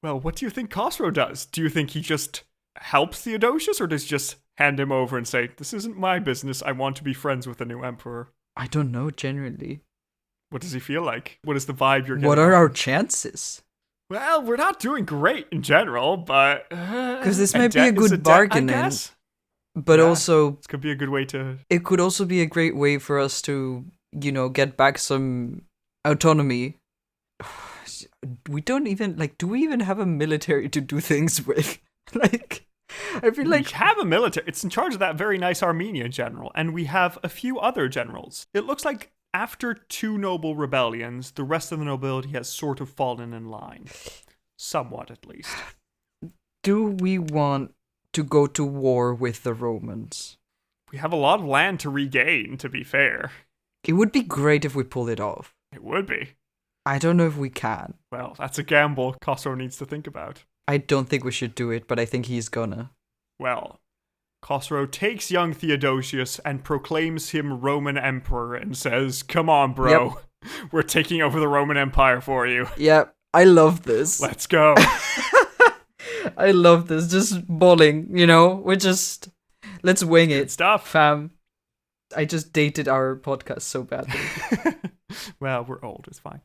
Well, what do you think Khosrow does? Do you think he just helps Theodosius, or does he just hand him over and say, "This isn't my business, I want to be friends with the new emperor"? I don't know, genuinely. What does he feel like? What is the vibe you're getting? What are our chances? Well, we're not doing great in general, but... Because this might be a good bargaining. But also... This could be a good way to... It could also be a great way for us to, get back some autonomy. We don't even... do we even have a military to do things with? I feel like... We have a military. It's in charge of that very nice Armenian general. And we have a few other generals. It looks like after 2 noble rebellions, the rest of the nobility has sort of fallen in line. Somewhat, at least. Do we want to go to war with the Romans? We have a lot of land to regain, to be fair. It would be great if we pulled it off. It would be. I don't know if we can. Well, that's a gamble Khosrow needs to think about. I don't think we should do it, but I think he's gonna. Well, Khosrow takes young Theodosius and proclaims him Roman emperor and says, "Come on, bro. Yep. We're taking over the Roman Empire for you." Yep, I love this. Let's go. I love this. Just bowling, let's wing it. Good stuff. Fam. I just dated our podcast so badly. Well, we're old. It's fine.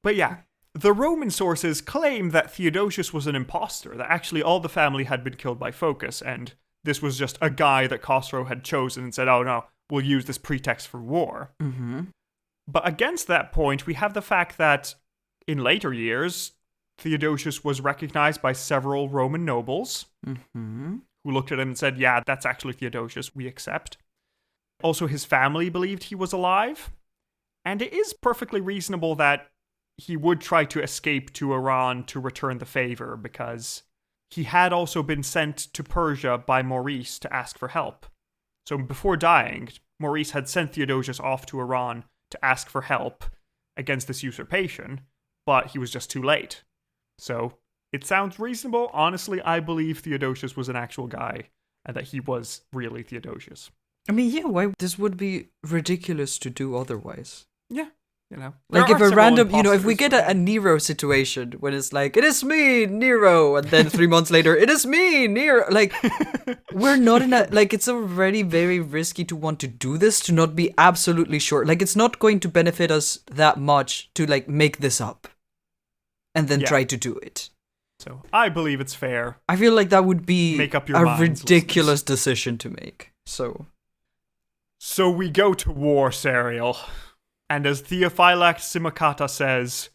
But yeah. The Roman sources claim that Theodosius was an imposter, that actually all the family had been killed by Phocas, and this was just a guy that Khosrow had chosen and said, "Oh no, we'll use this pretext for war." Mm-hmm. But against that point, we have the fact that in later years, Theodosius was recognized by several Roman nobles, mm-hmm. who looked at him and said, "Yeah, that's actually Theodosius, we accept." Also, his family believed he was alive, and it is perfectly reasonable that he would try to escape to Iran to return the favor, because he had also been sent to Persia by Maurice to ask for help. So before dying, Maurice had sent Theodosius off to Iran to ask for help against this usurpation, but he was just too late. So it sounds reasonable. Honestly, I believe Theodosius was an actual guy, and that he was really Theodosius. I mean, yeah, why? This would be ridiculous to do otherwise. Yeah. If a random, if we get a Nero situation when it's like, "It is me, Nero," and then 3 months later, "It is me, Nero," we're not in a, it's already very risky to want to do this, to not be absolutely sure. It's not going to benefit us that much to, make this up and then try to do it. So I believe it's fair. I feel like that would be Make up your minds, ridiculous decision to make. So we go to war, Serial. And as Theophylact Simacata says,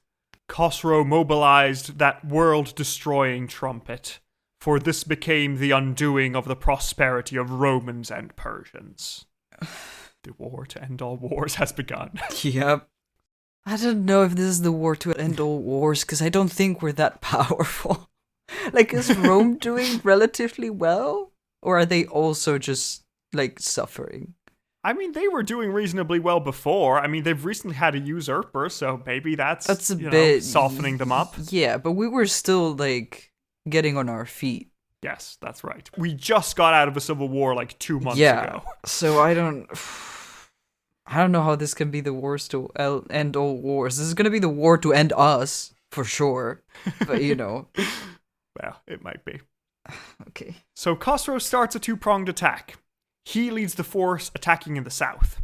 Khosrow mobilized that world-destroying trumpet, for this became the undoing of the prosperity of Romans and Persians. The war to end all wars has begun. Yep. I don't know if this is the war to end all wars, because I don't think we're that powerful. Is Rome doing relatively well? Or are they also just, suffering? I mean, they were doing reasonably well before. I mean, they've recently had a usurper, so maybe that's a bit softening them up. Yeah, but we were still, getting on our feet. Yes, that's right. We just got out of a civil war 2 months ago. So I don't know how this can be the wars to end all wars. This is going to be the war to end us, for sure. But, Well, it might be. Okay. So Khosrow starts a 2-pronged attack. He leads the force attacking in the south.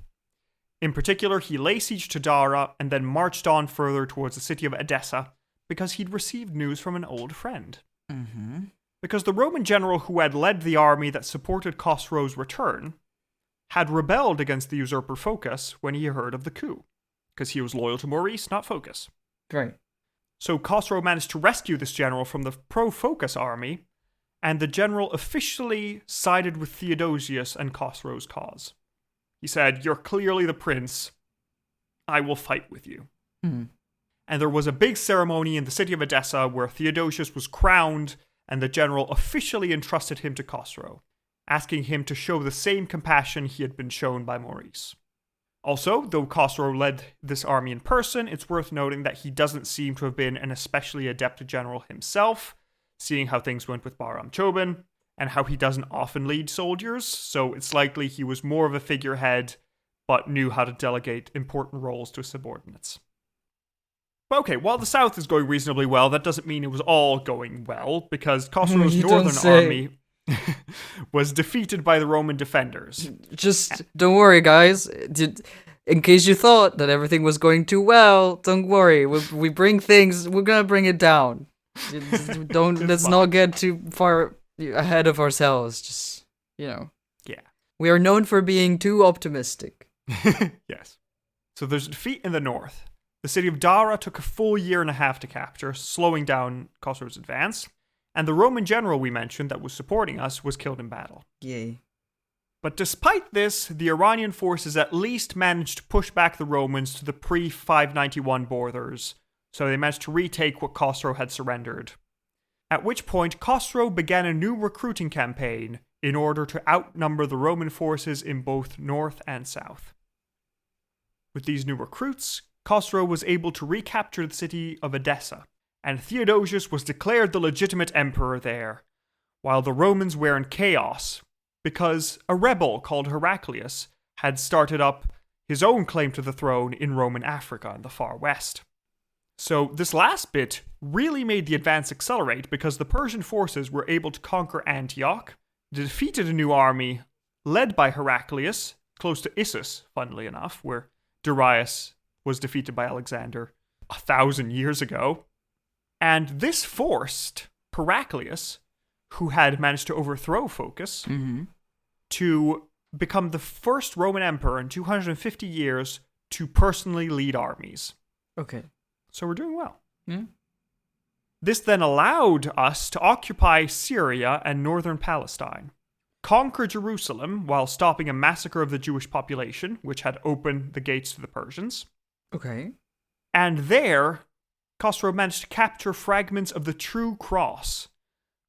In particular, he lay siege to Dara and then marched on further towards the city of Edessa because he'd received news from an old friend. Mm-hmm. Because the Roman general who had led the army that supported Khosrow's return had rebelled against the usurper Phocas when he heard of the coup, because he was loyal to Maurice, not Phocas. Right. So Khosrow managed to rescue this general from the pro-Phocas army, and the general officially sided with Theodosius and Khosrow's cause. He said, "You're clearly the prince. I will fight with you." Hmm. And there was a big ceremony in the city of Edessa where Theodosius was crowned, and the general officially entrusted him to Khosrow, asking him to show the same compassion he had been shown by Maurice. Also, though Khosrow led this army in person, it's worth noting that he doesn't seem to have been an especially adept general himself, seeing how things went with Bahram Choban, and how he doesn't often lead soldiers, so it's likely he was more of a figurehead, but knew how to delegate important roles to his subordinates. But okay, while the south is going reasonably well, that doesn't mean it was all going well, because Khosrow's northern army was defeated by the Roman defenders. Just don't worry, guys. in case you thought that everything was going too well, don't worry. We bring things, we're gonna bring it down. Let's not get too far ahead of ourselves. Just, Yeah. We are known for being too optimistic. Yes. So there's a defeat in the north. The city of Dara took a full year and a half to capture, slowing down Khosrow's advance. And the Roman general we mentioned that was supporting us was killed in battle. Yay. But despite this, the Iranian forces at least managed to push back the Romans to the pre-591 borders, so they managed to retake what Khosrow had surrendered. At which point, Khosrow began a new recruiting campaign in order to outnumber the Roman forces in both north and south. With these new recruits, Khosrow was able to recapture the city of Edessa, and Theodosius was declared the legitimate emperor there, while the Romans were in chaos, because a rebel called Heraclius had started up his own claim to the throne in Roman Africa in the far west. So this last bit really made the advance accelerate because the Persian forces were able to conquer Antioch, defeated a new army led by Heraclius, close to Issus, funnily enough, where Darius was defeated by Alexander 1,000 years ago. And this forced Heraclius, who had managed to overthrow Phocas, to become the first Roman emperor in 250 years to personally lead armies. Okay. So we're doing well. Yeah. This then allowed us to occupy Syria and northern Palestine, conquer Jerusalem while stopping a massacre of the Jewish population, which had opened the gates to the Persians. Okay. And there, Khosrow managed to capture fragments of the true cross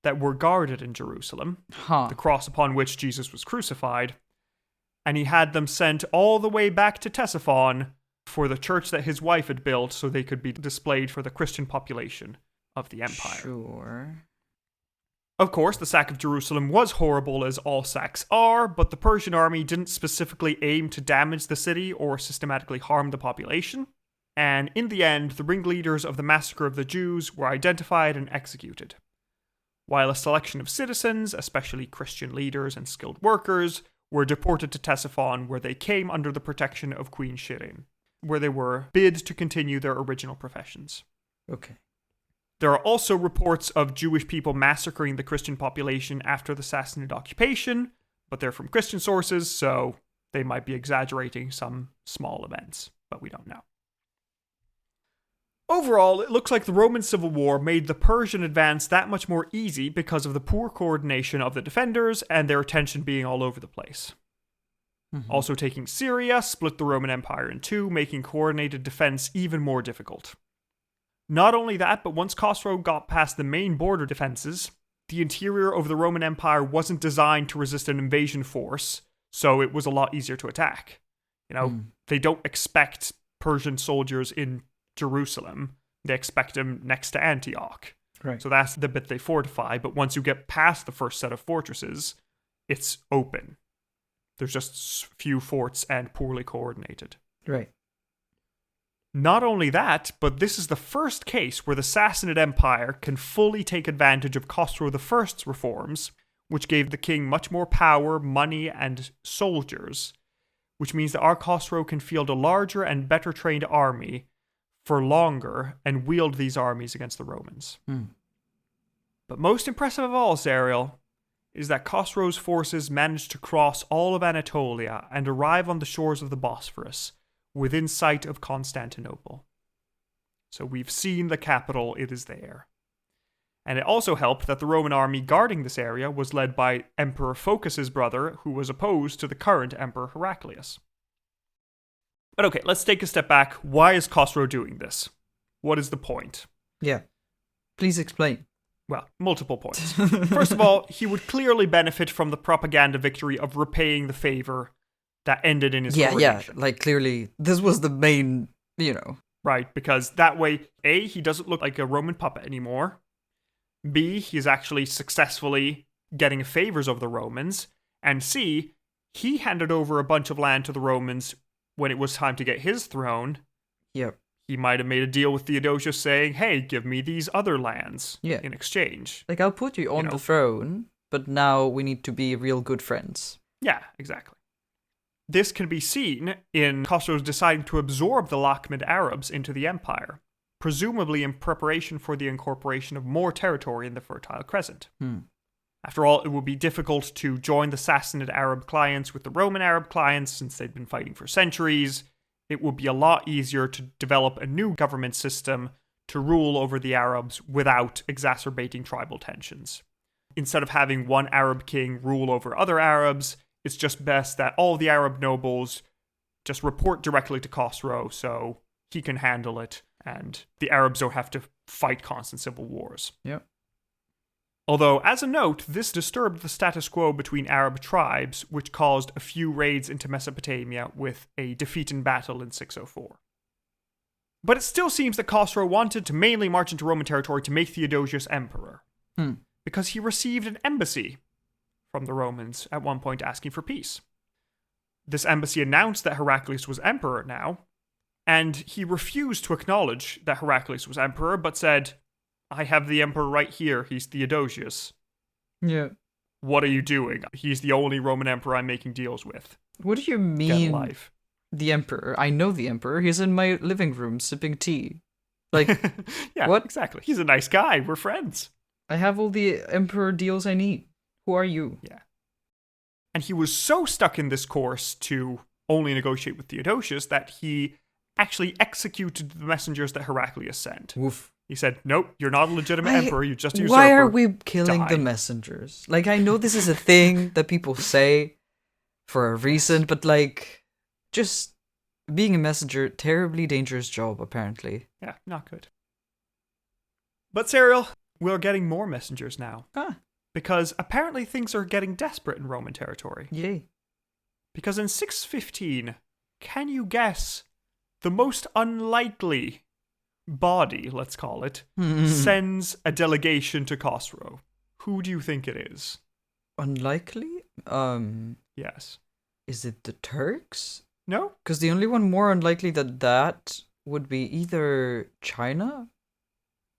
that were guarded in Jerusalem, the cross upon which Jesus was crucified, and he had them sent all the way back to Ctesiphon for the church that his wife had built so they could be displayed for the Christian population of the empire. Sure. Of course, the sack of Jerusalem was horrible as all sacks are, but the Persian army didn't specifically aim to damage the city or systematically harm the population. And in the end, the ringleaders of the massacre of the Jews were identified and executed, while a selection of citizens, especially Christian leaders and skilled workers, were deported to Ctesiphon, where they came under the protection of Queen Shirin, where they were bid to continue their original professions. Okay. There are also reports of Jewish people massacring the Christian population after the Sassanid occupation, but they're from Christian sources, so they might be exaggerating some small events, but we don't know. Overall, it looks like the Roman Civil War made the Persian advance that much more easy because of the poor coordination of the defenders and their attention being all over the place. Also, taking Syria split the Roman Empire in two, making coordinated defense even more difficult. Not only that, but once Khosrow got past the main border defenses, the interior of the Roman Empire wasn't designed to resist an invasion force, so it was a lot easier to attack. They don't expect Persian soldiers in Jerusalem. They expect them next to Antioch. Right. So that's the bit they fortify, but once you get past the first set of fortresses, it's open. There's just few forts and poorly coordinated. Right. Not only that, but this is the first case where the Sassanid Empire can fully take advantage of Khosrow I's reforms, which gave the king much more power, money, and soldiers, which means that our Khosrow can field a larger and better trained army for longer and wield these armies against the Romans. But most impressive of all, Zariel, is that Khosrow's forces managed to cross all of Anatolia and arrive on the shores of the Bosphorus, within sight of Constantinople. So we've seen the capital, it is there. And it also helped that the Roman army guarding this area was led by Emperor Phocas' brother, who was opposed to the current Emperor Heraclius. But okay, let's take a step back. Why is Khosrow doing this? What is the point? Yeah. Please explain. Well, multiple points. First of all, he would clearly benefit from the propaganda victory of repaying the favor that ended in his coronation. Like clearly, this was the main, Right, because that way, A, he doesn't look like a Roman puppet anymore. B, he's actually successfully getting favors of the Romans. And C, he handed over a bunch of land to the Romans when it was time to get his throne. Yep. He might have made a deal with Theodosius saying, hey, give me these other lands in exchange. Like, I'll put you on the throne, but now we need to be real good friends. Yeah, exactly. This can be seen in Khosrow's deciding to absorb the Lakhmid Arabs into the empire, presumably in preparation for the incorporation of more territory in the Fertile Crescent. After all, it would be difficult to join the Sassanid Arab clients with the Roman Arab clients since they'd been fighting for centuries. It would be a lot easier to develop a new government system to rule over the Arabs without exacerbating tribal tensions. Instead of having one Arab king rule over other Arabs, it's just best that all the Arab nobles just report directly to Khosrow so he can handle it and the Arabs don't have to fight constant civil wars. Yep. Although, as a note, this disturbed the status quo between Arab tribes, which caused a few raids into Mesopotamia with a defeat in battle in 604. But it still seems that Khosrow wanted to mainly march into Roman territory to make Theodosius emperor, because he received an embassy from the Romans at one point asking for peace. This embassy announced that Heraclius was emperor now, and he refused to acknowledge that Heraclius was emperor, but said, I have the emperor right here, he's Theodosius. Yeah. What are you doing? He's the only Roman emperor I'm making deals with. What do you mean, the emperor? I know the emperor. He's in my living room sipping tea. Like, yeah, what? Exactly. He's a nice guy. We're friends. I have all the emperor deals I need. Who are you? Yeah. And he was so stuck in this course to only negotiate with Theodosius that he actually executed the messengers that Heraclius sent. Oof. He said, nope, you're not a legitimate emperor, you just usurper. Why are we killing the messengers? Like, I know this is a thing that people say for a reason, but like, just being a messenger, terribly dangerous job, apparently. Yeah, not good. But Serial, we're getting more messengers now. Because apparently things are getting desperate in Roman territory. Yay. Because in 615, can you guess the most unlikely body, let's call it, sends a delegation to Khosrow? Who do you think it is? Unlikely? Yes. Is it the Turks? No? Because the only one more unlikely than that would be either China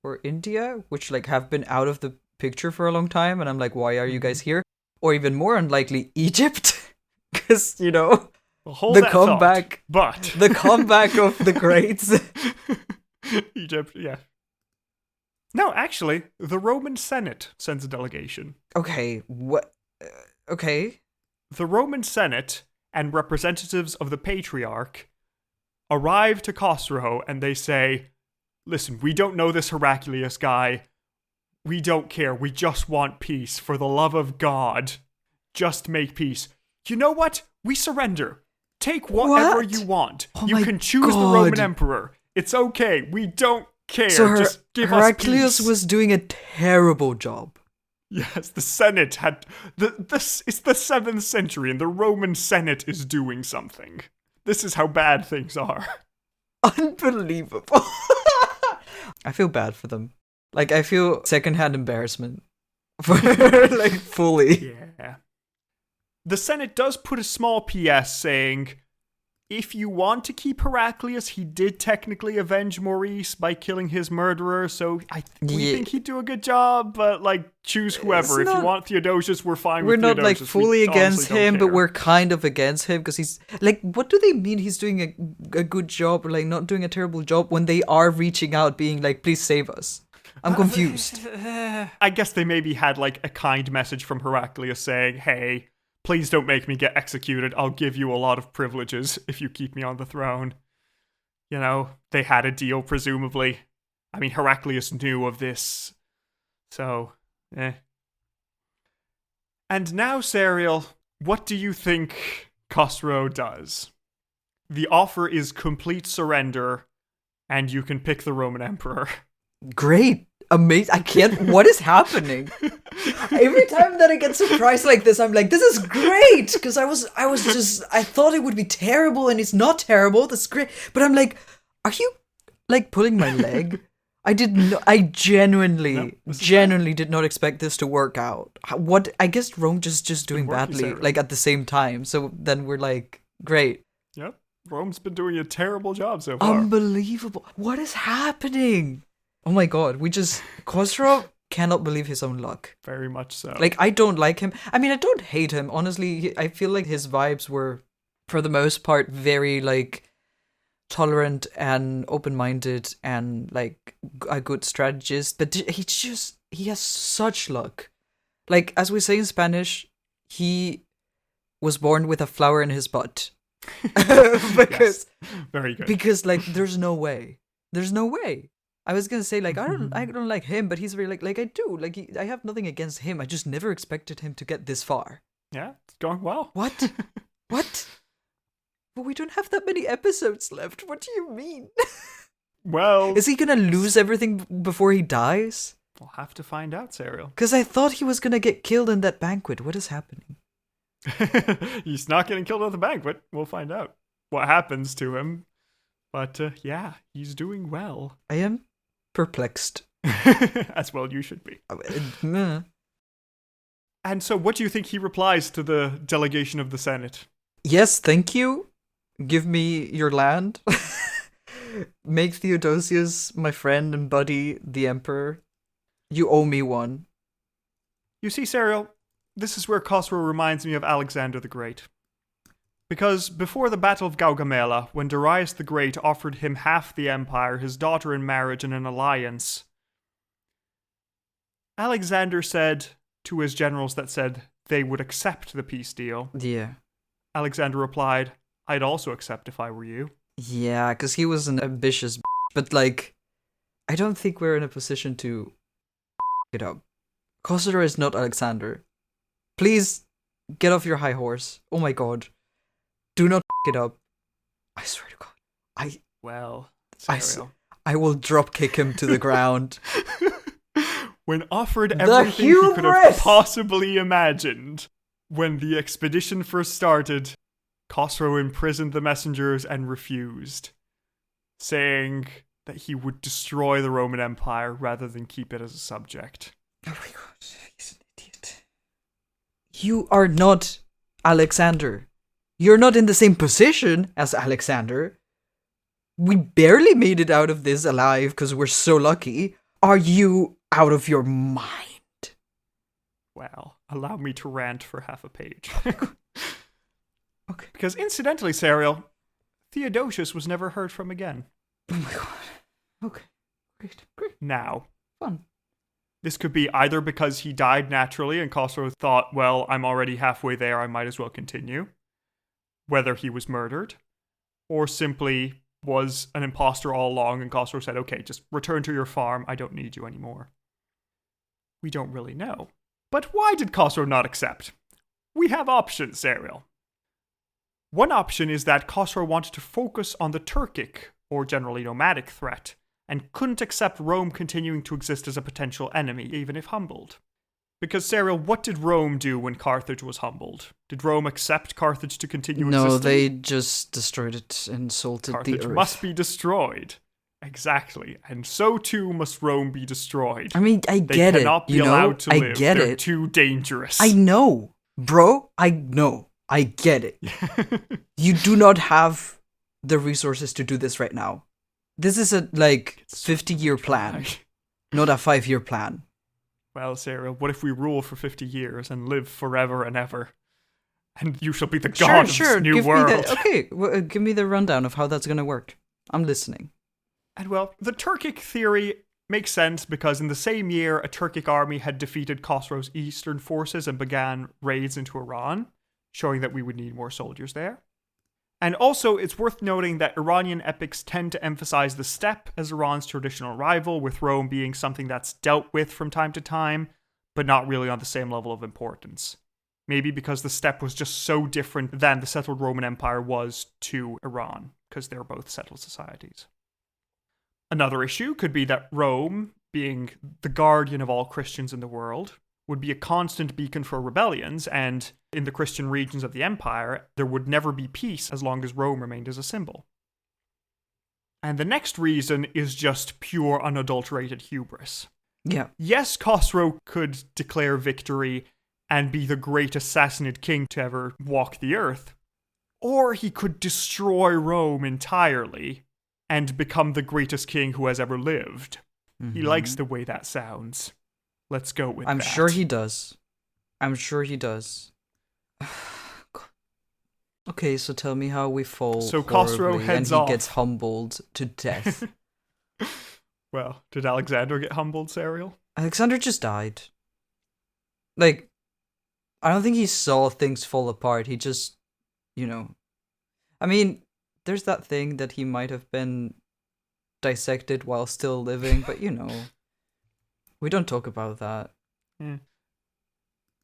or India, which like have been out of the picture for a long time, and I'm like, why are you guys here? Or even more unlikely, Egypt, because the comeback, but the comeback of the greats. Egypt, yeah. No, actually, the Roman Senate sends a delegation. Okay, what? Okay. The Roman Senate and representatives of the Patriarch arrive to Khosrow and they say, listen, we don't know this Heraclius guy. We don't care. We just want peace. For the love of God, just make peace. You know what? We surrender. Take whatever you want. You can choose the Roman Emperor. It's okay. We don't care. So just give Heraclius us peace. was doing a terrible job. Yes, the Senate had... It's the 7th century and the Roman Senate is doing something. This is how bad things are. Unbelievable. I feel bad for them. Like, I feel secondhand embarrassment. Like, fully. Yeah. The Senate does put a small PS saying, if you want to keep Heraclius, he did technically avenge Maurice by killing his murderer, so we think he'd do a good job, but, like, choose whoever. If you want Theodosius, we're fine with Theodosius. We're not, like, fully against him, but we're kind of against him, because he's... Like, what do they mean he's doing a good job, or, like, not doing a terrible job, when they are reaching out, being like, please save us? I'm confused. I guess they maybe had, like, a kind message from Heraclius saying, hey... please don't make me get executed. I'll give you a lot of privileges if you keep me on the throne. You know, they had a deal, presumably. I mean, Heraclius knew of this. So, And now, Serial, what do you think Khosrow does? The offer is complete surrender, and you can pick the Roman Emperor. Great. Amazing. I can't... What is happening? Every time that I get surprised like this, I'm like, this is great! Because I thought it would be terrible, and it's not terrible. That's great. But I'm like, are you, like, pulling my leg? I genuinely did not expect this to work out. What? I guess Rome just doing badly, like, at the same time. So then we're like, great. Yep. Rome's been doing a terrible job so far. Unbelievable. What is happening? Oh my god, Khosrow cannot believe his own luck. Very much so. Like, I don't like him. I mean, I don't hate him. Honestly, I feel like his vibes were for the most part, very like tolerant and open-minded and like a good strategist, but he has such luck. Like, as we say in Spanish, he was born with a flower in his butt. Yes, very good. Because like there's no way. I was gonna say like I don't like him, but he's very like I do. Like I have nothing against him. I just never expected him to get this far. Yeah, it's going well. What? What? But we don't have that many episodes left. What do you mean? Well, is he gonna lose everything before he dies? We'll have to find out, Serial. Because I thought he was gonna get killed in that banquet. What is happening? He's not getting killed at the banquet. We'll find out what happens to him. But yeah, he's doing well. I am perplexed. As well you should be. Meh. And so what do you think he replies to the delegation of the Senate? Yes, thank you. Give me your land. Make Theodosius my friend and buddy, the emperor. You owe me one. You see, Serial, this is where Khosrow reminds me of Alexander the Great. Because before the Battle of Gaugamela, when Darius the Great offered him half the empire, his daughter in marriage and an alliance, Alexander said to his generals that said they would accept the peace deal. Yeah. Alexander replied, I'd also accept if I were you. Yeah, because he was an ambitious but like, I don't think we're in a position to it up. Khosrow is not Alexander. Please, get off your high horse. Oh my god. Do not it up. I swear to god. Well, I will drop kick him to the ground. When offered everything he could have possibly imagined, when the expedition first started, Khosrow imprisoned the messengers and refused, saying that he would destroy the Roman Empire rather than keep it as a subject. Oh my god, he's an idiot. You are not Alexander. You're not in the same position as Alexander. We barely made it out of this alive because we're so lucky. Are you out of your mind? Well, allow me to rant for half a page. Okay. Because incidentally, Serial, Theodosius was never heard from again. Oh my god. Okay. Great. Now. Fun. This could be either because he died naturally and Khosrow thought, well, I'm already halfway there, I might as well continue. Whether he was murdered, or simply was an imposter all along and Khosrow said, okay, just return to your farm, I don't need you anymore. We don't really know. But why did Khosrow not accept? We have options, Serial. One option is that Khosrow wanted to focus on the Turkic, or generally nomadic, threat, and couldn't accept Rome continuing to exist as a potential enemy, even if humbled. Because, Serial, what did Rome do when Carthage was humbled? Did Rome accept Carthage to continue existing? No, they just destroyed it and salted Carthage the earth. Must be destroyed. Exactly. And so too must Rome be destroyed. I mean, I get it. They cannot be allowed to live. I get They're it. too dangerous. I know. Bro, I know. I get it. You do not have the resources to do this right now. This is a, 50-year plan, not a 5-year plan. Well, Sarah, what if we rule for 50 years and live forever and ever? And you shall be the god of this new world. Give me the rundown of how that's going to work. I'm listening. And well, the Turkic theory makes sense because in the same year, a Turkic army had defeated Khosrow's eastern forces and began raids into Iran, showing that we would need more soldiers there. And also, it's worth noting that Iranian epics tend to emphasize the steppe as Iran's traditional rival, with Rome being something that's dealt with from time to time, but not really on the same level of importance. Maybe because the steppe was just so different than the settled Roman Empire was to Iran, because they're both settled societies. Another issue could be that Rome, being the guardian of all Christians in the world, would be a constant beacon for rebellions, and in the Christian regions of the empire, there would never be peace as long as Rome remained as a symbol. And the next reason is just pure unadulterated hubris. Yeah. Yes, Khosrow could declare victory and be the greatest Sassanid king to ever walk the earth, or he could destroy Rome entirely and become the greatest king who has ever lived. Mm-hmm. He likes the way that sounds. Let's go with that. I'm sure he does. Okay, so tell me how we fall So Khosrow horribly heads and he off. gets humbled to death. Well, did Alexander get humbled, Serial? Alexander just died. Like, I don't think he saw things fall apart. He just, I mean, there's that thing that he might have been dissected while still living, but we don't talk about that. Mm.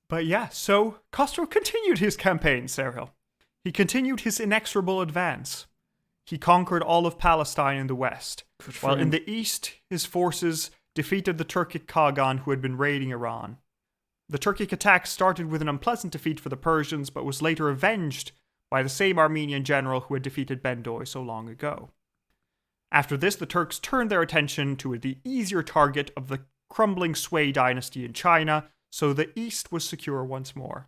But yeah, so Khosrow continued his campaign, Serial. He continued his inexorable advance. He conquered all of Palestine in the west, while in the east, his forces defeated the Turkic Khagan who had been raiding Iran. The Turkic attack started with an unpleasant defeat for the Persians, but was later avenged by the same Armenian general who had defeated Bendoy so long ago. After this, the Turks turned their attention to the easier target of the crumbling Sui dynasty in China, so the east was secure once more.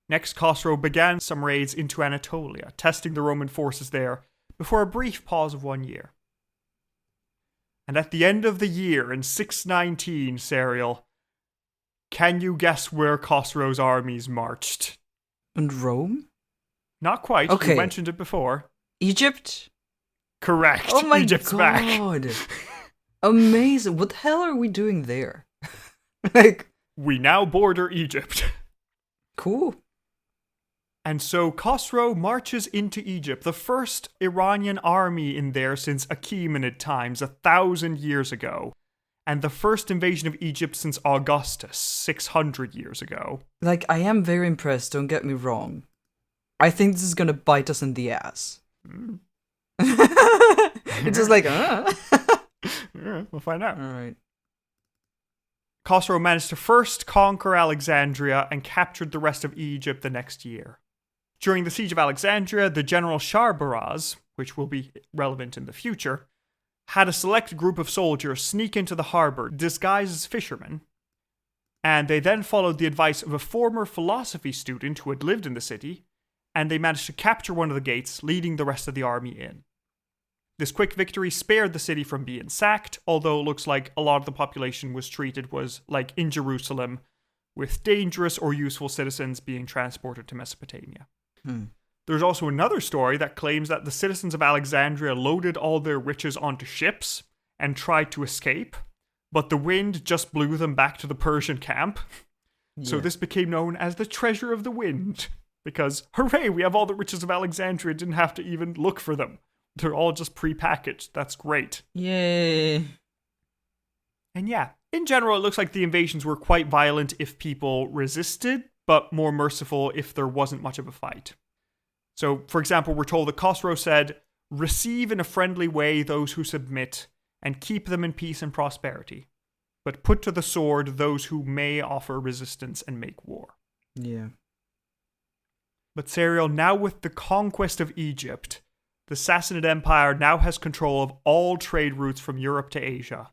Next, Khosrow began some raids into Anatolia, testing the Roman forces there, before a brief pause of 1 year. And at the end of the year, in 619, Serial, can you guess where Khosrow's armies marched? And Rome? Not quite. Okay. You mentioned it before. Egypt? Correct. Oh my Egypt's god. back. Amazing. What the hell are we doing there? Like, we now border Egypt. Cool. And so Khosrow marches into Egypt, the first Iranian army in there since Achaemenid times 1,000 years ago, and the first invasion of Egypt since Augustus 600 years ago. Like, I am very impressed, don't get me wrong. I think this is gonna bite us in the ass. It's just like, We'll find out. Alright. Khosrow managed to first conquer Alexandria and captured the rest of Egypt the next year. During the siege of Alexandria, the general Sharbaraz, which will be relevant in the future, had a select group of soldiers sneak into the harbor disguised as fishermen, and they then followed the advice of a former philosophy student who had lived in the city, and they managed to capture one of the gates, leading the rest of the army in. This quick victory spared the city from being sacked, although it looks like a lot of the population was treated like in Jerusalem, with dangerous or useful citizens being transported to Mesopotamia. There's also another story that claims that the citizens of Alexandria loaded all their riches onto ships and tried to escape, but the wind just blew them back to the Persian camp. Yeah. So this became known as the Treasure of the Wind, because hooray, we have all the riches of Alexandria, didn't have to even look for them. They're all just pre-packaged. That's great. Yay. And yeah, in general, it looks like the invasions were quite violent if people resisted, but more merciful if there wasn't much of a fight. So, for example, we're told that Khosrow said, "Receive in a friendly way those who submit, and keep them in peace and prosperity. But put to the sword those who may offer resistance and make war." Yeah. But Serial, now with the conquest of Egypt, the Sassanid Empire now has control of all trade routes from Europe to Asia,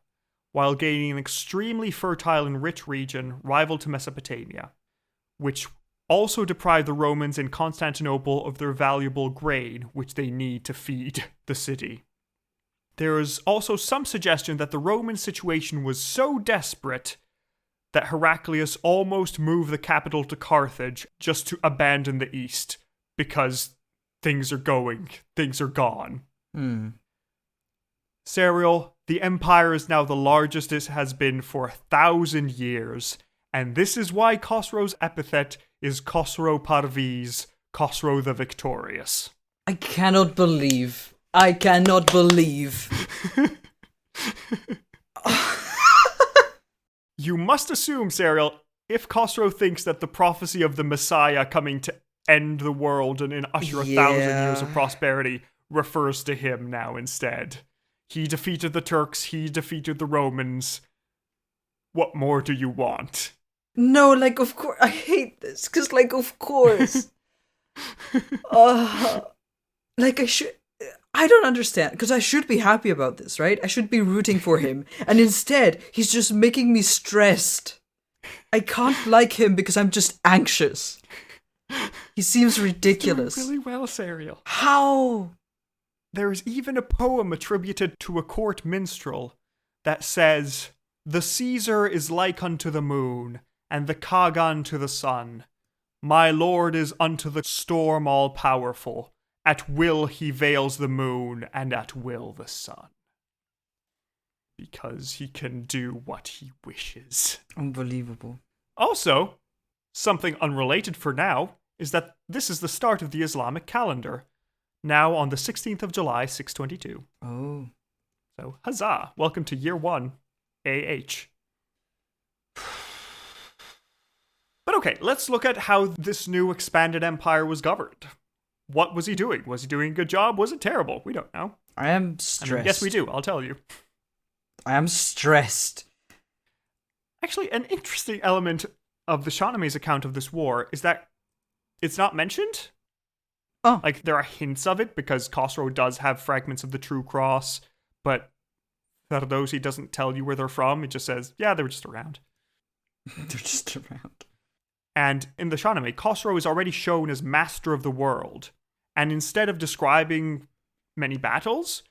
while gaining an extremely fertile and rich region rival to Mesopotamia, which also deprived the Romans in Constantinople of their valuable grain, which they need to feed the city. There is also some suggestion that the Roman situation was so desperate that Heraclius almost moved the capital to Carthage just to abandon the East, because things are gone. Serial, the empire is now the largest it has been for 1,000 years, and this is why Khosrow's epithet is Khosrow Parviz, Khosrow the Victorious. I cannot believe. You must assume, Serial, if Khosrow thinks that the prophecy of the Messiah coming to end the world and usher 1,000 years of prosperity refers to him now instead. He defeated the Turks, he defeated the Romans. What more do you want? No, of course, I hate this, because, of course. I don't understand, because I should be happy about this, right? I should be rooting for him, and instead, he's just making me stressed. I can't like him because I'm just anxious. He seems ridiculous. He's doing really well, Serial. How? There is even a poem attributed to a court minstrel that says, "The Caesar is like unto the moon, and the Khagan to the sun. My Lord is unto the storm all powerful. At will he veils the moon, and at will the sun. Because he can do what he wishes. Unbelievable. Also, something unrelated for now, is that this is the start of the Islamic calendar. Now on the 16th of July, 622. Oh. So, huzzah! Welcome to year 1, AH. But okay, let's look at how this new expanded empire was governed. What was he doing? Was he doing a good job? Was it terrible? We don't know. I am stressed. Yes, we do. I'll tell you. I am stressed. Actually, an interesting element of the Shahname's account of this war is that it's not mentioned. Oh. Like, there are hints of it, because Khosrow does have fragments of the True Cross, but Ferdowsi doesn't tell you where they're from. It just says, yeah, they were just around. They're just around. And in the Shahnameh, Khosrow is already shown as master of the world. And instead of describing many battles,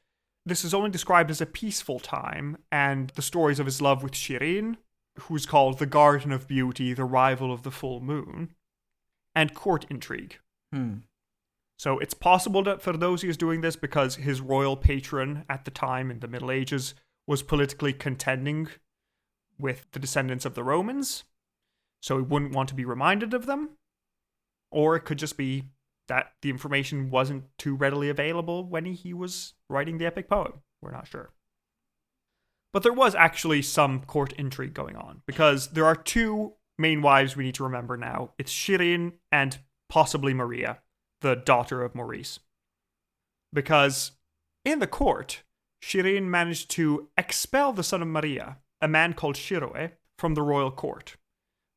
this is only described as a peaceful time, and the stories of his love with Shirin, who's called the Garden of Beauty, the rival of the full moon, and court intrigue. So it's possible that Ferdowsi is doing this because his royal patron at the time in the Middle Ages was politically contending with the descendants of the Romans, so he wouldn't want to be reminded of them. Or it could just be that the information wasn't too readily available when he was writing the epic poem. We're not sure. But there was actually some court intrigue going on, because there are two main wives we need to remember now. It's Shirin and possibly Maria, the daughter of Maurice. Because in the court, Shirin managed to expel the son of Maria, a man called Shiroe, from the royal court,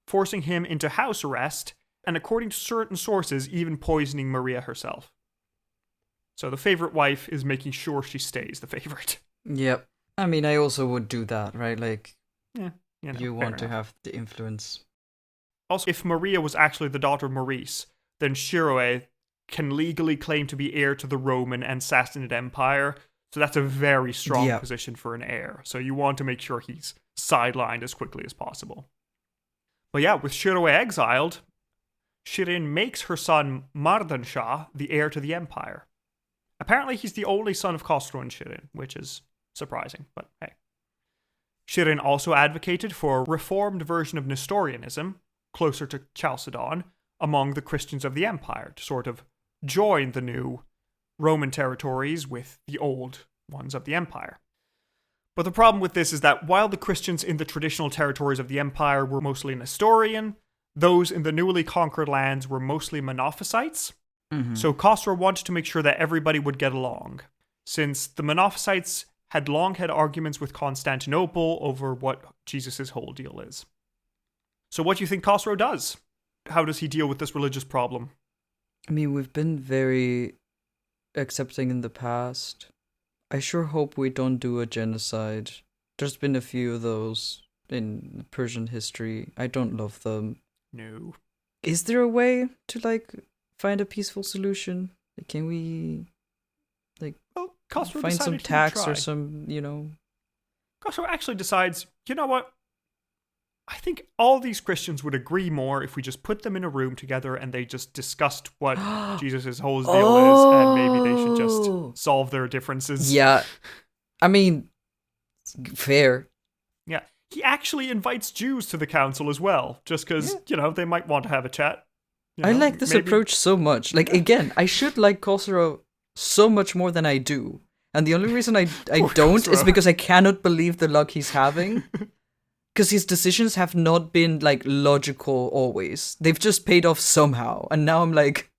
forcing him into house arrest, and according to certain sources, even poisoning Maria herself. So the favorite wife is making sure she stays the favorite. Yep. I mean, I also would do that, right? Like, Yeah, you want to have the influence. Also, if Maria was actually the daughter of Maurice, then Shiroe can legally claim to be heir to the Roman and Sassanid Empire, so that's a very strong position for an heir. So you want to make sure he's sidelined as quickly as possible. But yeah, with Shiroe exiled, Shirin makes her son Mardan Shah the heir to the empire. Apparently he's the only son of Khosrow and Shirin, which is surprising, but hey. Shirin also advocated for a reformed version of Nestorianism, closer to Chalcedon, among the Christians of the empire, to sort of join the new Roman territories with the old ones of the empire. But the problem with this is that while the Christians in the traditional territories of the empire were mostly Nestorian, those in the newly conquered lands were mostly Monophysites. So Khosrow wanted to make sure that everybody would get along, since the Monophysites had long had arguments with Constantinople over what Jesus' whole deal is. So what do you think Khosrow does? How does he deal with this religious problem? I mean, we've been very accepting in the past. I sure hope we don't do a genocide. There's been a few of those in Persian history. I don't love them. No. Is there a way to, like, find a peaceful solution? Like, can we, like, Khosrow find some decided he would tax try. or some, you know? Khosrow actually decides, you know what? I think all these Christians would agree more if we just put them in a room together and they just discussed what Jesus' whole deal is, and maybe they should just solve their differences. Yeah. I mean, fair. Yeah. He actually invites Jews to the council as well, just because, you know, they might want to have a chat. You know, I like this approach so much. Like, again, I should like Khosrow so much more than I do. And the only reason I don't Khosrow. is because I cannot believe the luck he's having. Because his decisions have not been, like, logical always. They've just paid off somehow. And now I'm like...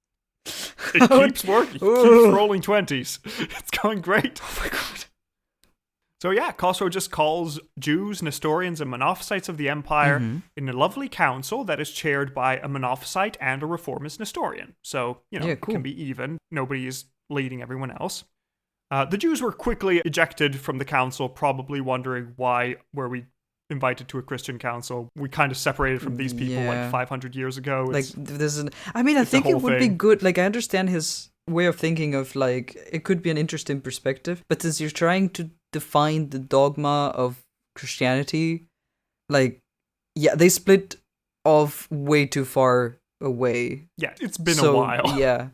It keeps working. It keeps rolling 20s. It's going great. Oh my god. So yeah, Khosrow just calls Jews, Nestorians, and Monophysites of the empire in a lovely council that is chaired by a Monophysite and a reformist Nestorian. So, you know, Yeah, It cool. can be even. Nobody is leading everyone else. The Jews were quickly ejected from the council, probably wondering why were we invited to a Christian council. We kind of separated from these people like 500 years ago. Like, there's an... I mean, I it's the think it whole would be thing. good. Like, I understand his way of thinking of, like, it could be an interesting perspective. But since you're trying to define the dogma of Christianity, like, yeah, they split off way too far away. Yeah, it's been a while. Yeah.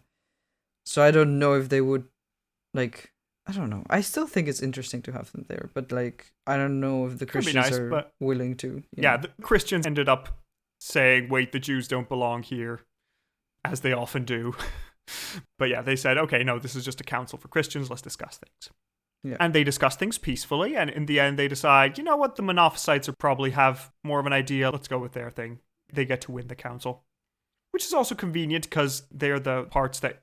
So I don't know if they would, like, I don't know. I still think it's interesting to have them there, but like, I don't know if the Christians are willing to. Yeah, the Christians ended up saying, wait, the Jews don't belong here, as they often do. But yeah, they said, okay, no, this is just a council for Christians, let's discuss things. Yeah. And they discuss things peacefully, and in the end they decide, you know what, the Monophysites are probably have more of an idea, let's go with their thing. They get to win the council. Which is also convenient, because they're the parts that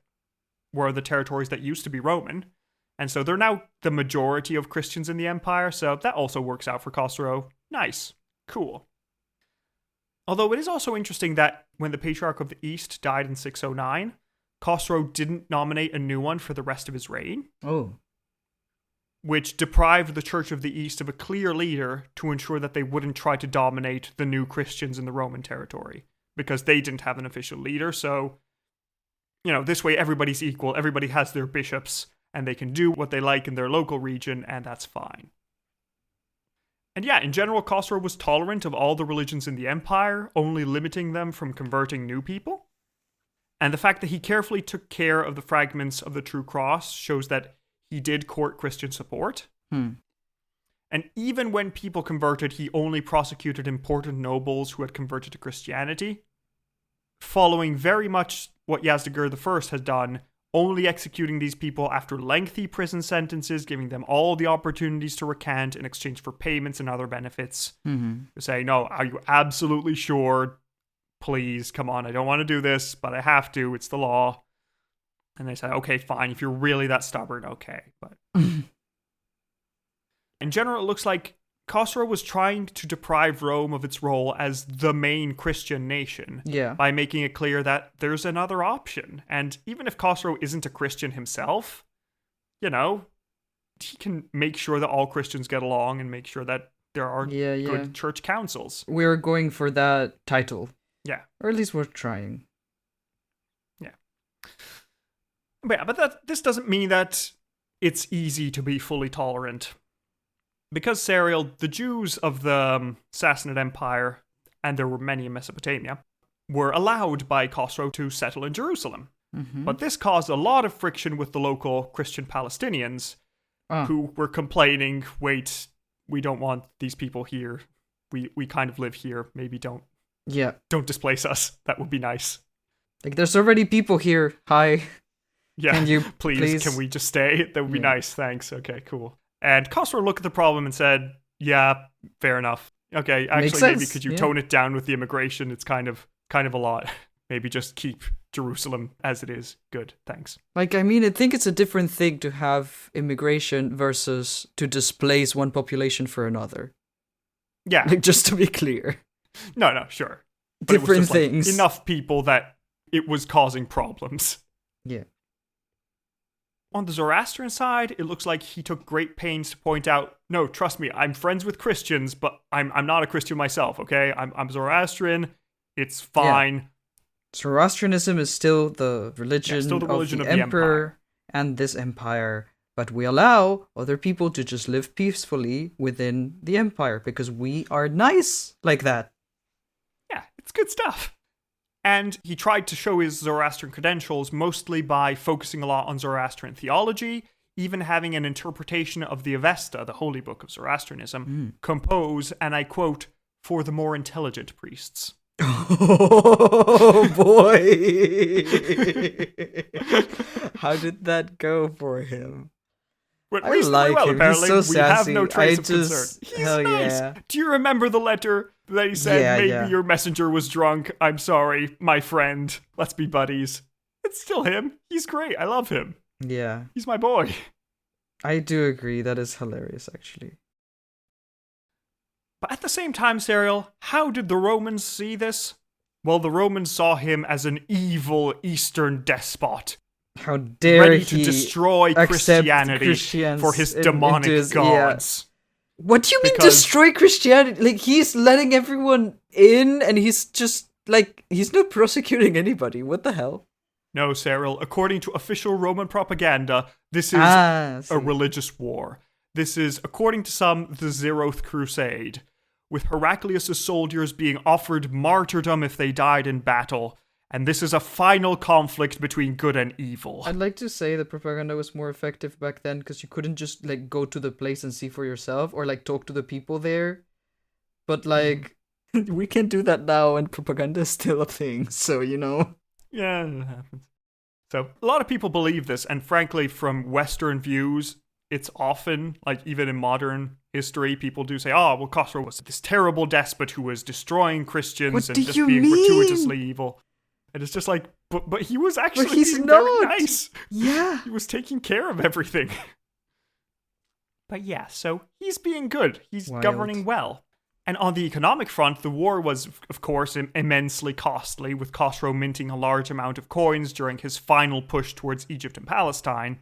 were the territories that used to be Roman. And so they're now the majority of Christians in the empire, so that also works out for Khosrow. Nice. Cool. Although it is also interesting that when the Patriarch of the East died in 609, Khosrow didn't nominate a new one for the rest of his reign. Oh. Which deprived the Church of the East of a clear leader to ensure that they wouldn't try to dominate the new Christians in the Roman territory. Because they didn't have an official leader, so, you know, this way everybody's equal, everybody has their bishops, and they can do what they like in their local region, and that's fine. And yeah, in general, Khosrow was tolerant of all the religions in the empire, only limiting them from converting new people. And the fact that he carefully took care of the fragments of the True Cross shows that he did court Christian support. And even when people converted, he only prosecuted important nobles who had converted to Christianity, following very much what Yazdegerd I had done, only executing these people after lengthy prison sentences, giving them all the opportunities to recant in exchange for payments and other benefits. Say, no, are you absolutely sure? Please, come on, I don't want to do this, but I have to, it's the law. And they say, okay, fine, if you're really that stubborn, okay. But in general, it looks like Khosrow was trying to deprive Rome of its role as the main Christian nation by making it clear that there's another option. And even if Khosrow isn't a Christian himself, you know, he can make sure that all Christians get along and make sure that there are good church councils. We're going for that title. Yeah. Or at least we're trying. Yeah. But this doesn't mean that it's easy to be fully tolerant. Because, Serial, the Jews of the Sassanid Empire, and there were many in Mesopotamia, were allowed by Khosrow to settle in Jerusalem. But this caused a lot of friction with the local Christian Palestinians, who were complaining, wait, we don't want these people here. We kind of live here. Maybe don't displace us. That would be nice. Like, there's already people here. Hi. Yeah, can you please, can we just stay? That would be nice, thanks. Okay, cool. And Khosrow looked at the problem and said, yeah, fair enough. Okay, actually, maybe could you tone it down with the immigration? It's kind of a lot. Maybe just keep Jerusalem as it is. Good, thanks. Like, I mean, I think it's a different thing to have immigration versus to displace one population for another. Yeah. Like, just to be clear. No, sure. But different things. Like, enough people that it was causing problems. Yeah. On the Zoroastrian side, it looks like he took great pains to point out, no, trust me, I'm friends with Christians, but I'm not a Christian myself, okay? I'm Zoroastrian, it's fine. Yeah. Zoroastrianism is still the religion, of the emperor and this empire, but we allow other people to just live peacefully within the empire, because we are nice like that. Yeah, it's good stuff. And he tried to show his Zoroastrian credentials mostly by focusing a lot on Zoroastrian theology, even having an interpretation of the Avesta, the holy book of Zoroastrianism, compose, and I quote, for the more intelligent priests. Oh, boy. How did that go for him? Well, I like him. Apparently. He's so sassy. We have no trace of concern. He's nice. Yeah. Do you remember the letter that he said, maybe your messenger was drunk? I'm sorry, my friend. Let's be buddies. It's still him. He's great. I love him. Yeah. He's my boy. I do agree. That is hilarious, actually. But at the same time, Serial, how did the Romans see this? Well, the Romans saw him as an evil Eastern despot. How dare ready he to destroy Christianity for his demonic gods. Yeah. What do you mean destroy Christianity? Like, he's letting everyone in and he's just, like, he's not prosecuting anybody. What the hell? No, Cyril. According to official Roman propaganda, this is a religious war. This is, according to some, the Zeroth Crusade, with Heraclius' soldiers being offered martyrdom if they died in battle, and this is a final conflict between good and evil. I'd like to say that propaganda was more effective back then because you couldn't just like go to the place and see for yourself or like talk to the people there. But like we can't do that now, and propaganda is still a thing. So Yeah, it happens. So a lot of people believe this, and frankly, from Western views, it's often, like even in modern history, people do say, oh, well, Khosrow was this terrible despot who was destroying Christians What and do just you being mean? gratuitously evil. And it's just like, but he was actually he's being not. very nice. Yeah. He was taking care of everything. But yeah, so he's being good. He's governing well. And on the economic front, the war was, of course, immensely costly, with Khosrow minting a large amount of coins during his final push towards Egypt and Palestine.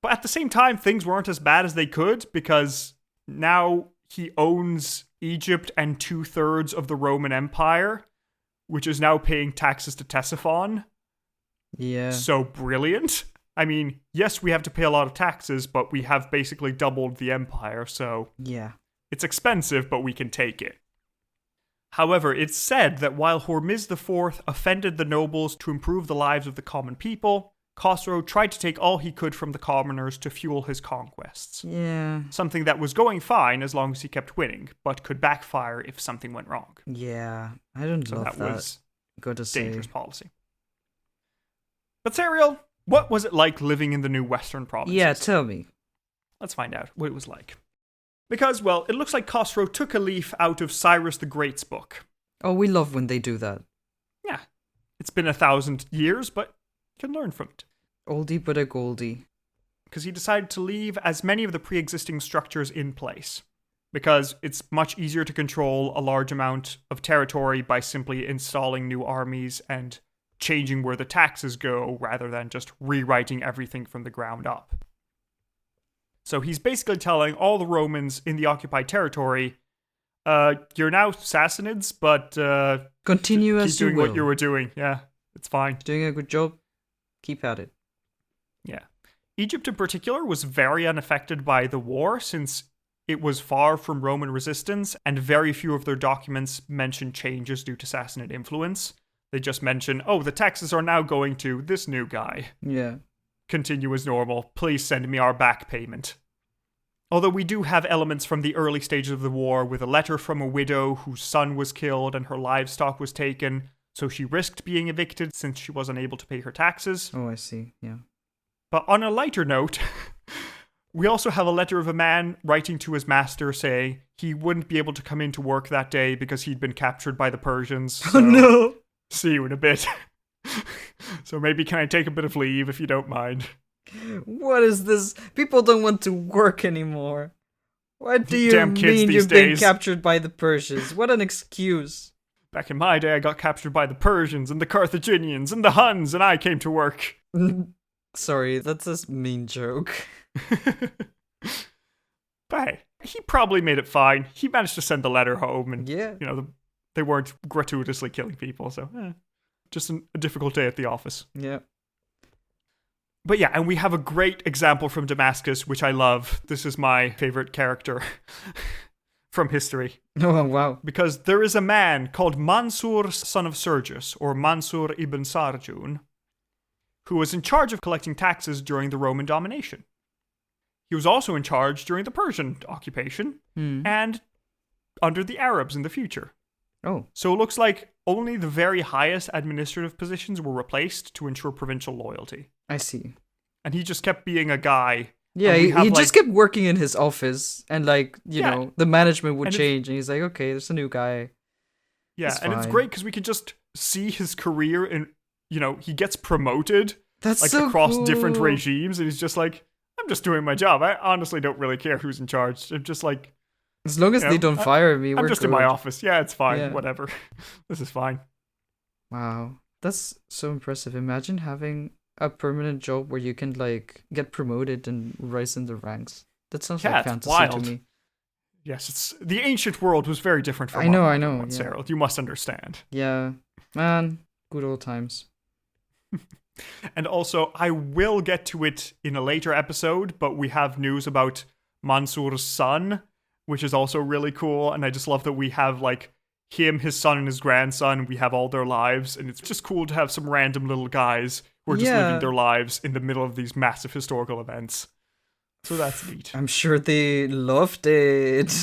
But at the same time, things weren't as bad as they could, because now he owns Egypt and 2/3 of the Roman Empire, which is now paying taxes to Ctesiphon. Yeah. So brilliant. I mean, yes, we have to pay a lot of taxes, but we have basically doubled the empire, so... Yeah. It's expensive, but we can take it. However, it's said that while Hormizd IV offended the nobles to improve the lives of the common people, Khosrow tried to take all he could from the commoners to fuel his conquests. Yeah. Something that was going fine as long as he kept winning, but could backfire if something went wrong. Yeah. I don't love that. Was good to say. Dangerous policy. But Serial, what was it like living in the new Western provinces? Yeah, tell me. Let's find out what it was like. Because, well, it looks like Khosrow took a leaf out of Cyrus the Great's book. Oh, we love when they do that. Yeah. It's been 1,000 years, but you can learn from it. Oldie but a goldie. Because he decided to leave as many of the pre-existing structures in place. Because it's much easier to control a large amount of territory by simply installing new armies and changing where the taxes go, rather than just rewriting everything from the ground up. So he's basically telling all the Romans in the occupied territory, you're now Sassanids, but continue as you will. Keep doing what you were doing. Yeah, it's fine. Doing a good job. Keep at it. Yeah. Egypt in particular was very unaffected by the war, since it was far from Roman resistance, and very few of their documents mention changes due to Sassanid influence. They just mention, oh, the taxes are now going to this new guy. Yeah. Continue as normal. Please send me our back payment. Although we do have elements from the early stages of the war, with a letter from a widow whose son was killed and her livestock was taken, so she risked being evicted since she was unable to pay her taxes. Oh, I see, yeah. But on a lighter note, we also have a letter of a man writing to his master saying he wouldn't be able to come into work that day because he'd been captured by the Persians. So oh no! See you in a bit. So maybe can I take a bit of leave if you don't mind? What is this? People don't want to work anymore. What do you Damn kids mean these you've been days. captured by the Persians? What an excuse. Back in my day, I got captured by the Persians and the Carthaginians and the Huns, and I came to work. Sorry, that's a mean joke. But hey, he probably made it fine. He managed to send the letter home, and they weren't gratuitously killing people, so just a difficult day at the office. Yeah. But yeah, and we have a great example from Damascus, which I love. This is my favorite character from history. Oh, wow. Because there is a man called Mansur, son of Sergius, or Mansur ibn Sarjun, who was in charge of collecting taxes during the Roman domination. He was also in charge during the Persian occupation, and under the Arabs in the future. Oh. So it looks like only the very highest administrative positions were replaced to ensure provincial loyalty. I see. And he just kept being a guy. Yeah, he just kept working in his office, and you know, the management would change, and he's like, okay, there's a new guy. Yeah, and it's great because we could just see his career, and he gets promoted. That's like so across cool. different regimes, and he's just like, I'm just doing my job. I honestly don't really care who's in charge. I'm just like, as long as they don't fire me, I'm just good. in my office. Yeah, it's fine. Yeah. Whatever. This is fine. Wow, that's so impressive. Imagine having a permanent job where you can get promoted and rise in the ranks. That sounds like fantasy wild. to me. Yes, the ancient world was very different from I know. one, Sarah. You must understand. Yeah, man, good old times. And also, I will get to it in a later episode, but we have news about Mansur's son, which is also really cool, and I just love that we have him, his son, and his grandson, we have all their lives, and it's just cool to have some random little guys who are just living their lives in the middle of these massive historical events. So that's neat. I'm sure they loved it.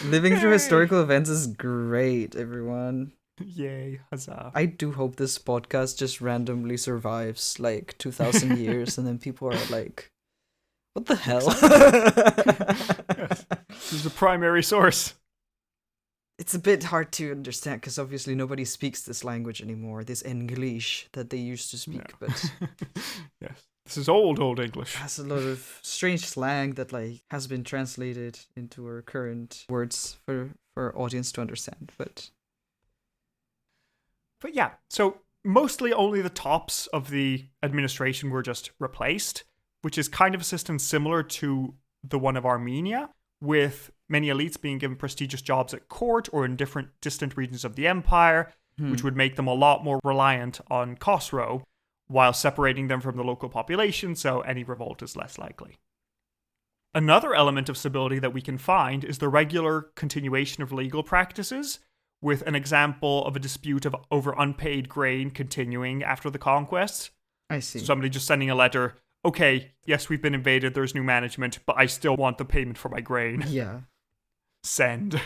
Living through historical events is great, everyone. Yay, huzzah. I do hope this podcast just randomly survives like 2,000 years and then people are like, what the hell? Yes. This is the primary source. It's a bit hard to understand because obviously nobody speaks this language anymore, this English that they used to speak. No. But yes, this is old English. It has a lot of strange slang that like has been translated into our current words for our audience to understand. But yeah, so mostly only the tops of the administration were just replaced, which is kind of a system similar to the one of Armenia, with many elites being given prestigious jobs at court or in different distant regions of the empire, which would make them a lot more reliant on Khosrow, while separating them from the local population, so any revolt is less likely. Another element of stability that we can find is the regular continuation of legal practices, with an example of a dispute over unpaid grain continuing after the conquest. I see. Somebody just sending a letter, okay, yes, we've been invaded, there's new management, but I still want the payment for my grain. Yeah. Send.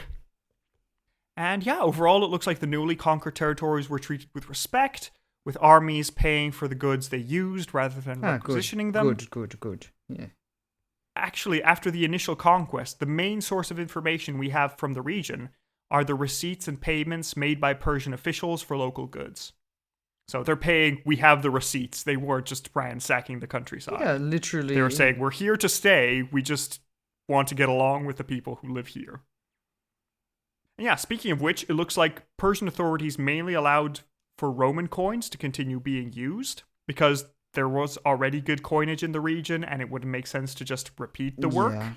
And yeah, overall, it looks like the newly conquered territories were treated with respect, with armies paying for the goods they used rather than requisitioning them. Good. Yeah. Actually, after the initial conquest, the main source of information we have from the region are the receipts and payments made by Persian officials for local goods. So they're paying, we have the receipts. They weren't just ransacking the countryside. Yeah, literally. They were saying, we're here to stay, we just want to get along with the people who live here. And yeah, speaking of which, it looks like Persian authorities mainly allowed for Roman coins to continue being used, because there was already good coinage in the region, and it wouldn't make sense to just repeat the work. Yeah.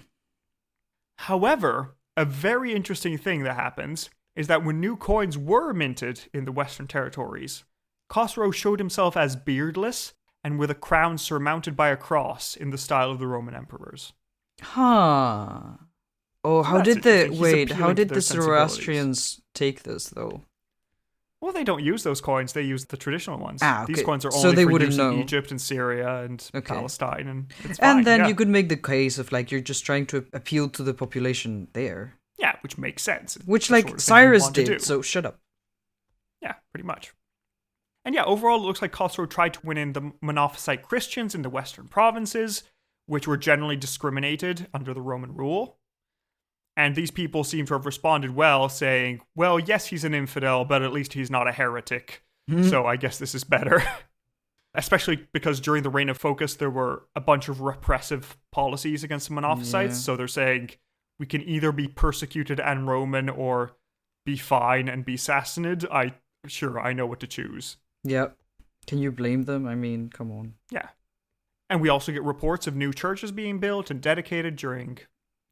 However, a very interesting thing that happens is that when new coins were minted in the Western territories, Khosrow showed himself as beardless and with a crown surmounted by a cross in the style of the Roman emperors. Huh. Oh, how did the Zoroastrians take this though? Well, they don't use those coins. They use the traditional ones. Okay. These coins are So only they for wouldn't use know. in Egypt and Syria and Palestine, and it's And fine. then you could make the case of like you're just trying to appeal to the population there. Yeah, which makes sense. Which It's the like sort of thing you Cyrus want to do. did, so shut up. Yeah, pretty much. And yeah, overall, it looks like Khosrow tried to win in the Monophysite Christians in the western provinces, which were generally discriminated under the Roman rule. And these people seem to have responded well, saying, well, yes, he's an infidel, but at least he's not a heretic. So I guess this is better. Especially because during the reign of Phocas, there were a bunch of repressive policies against the Monophysites. Yeah. So they're saying, we can either be persecuted and Roman or be fine and be Sassanid. I know what to choose. Yep. Can you blame them? I mean, come on. Yeah. And we also get reports of new churches being built and dedicated during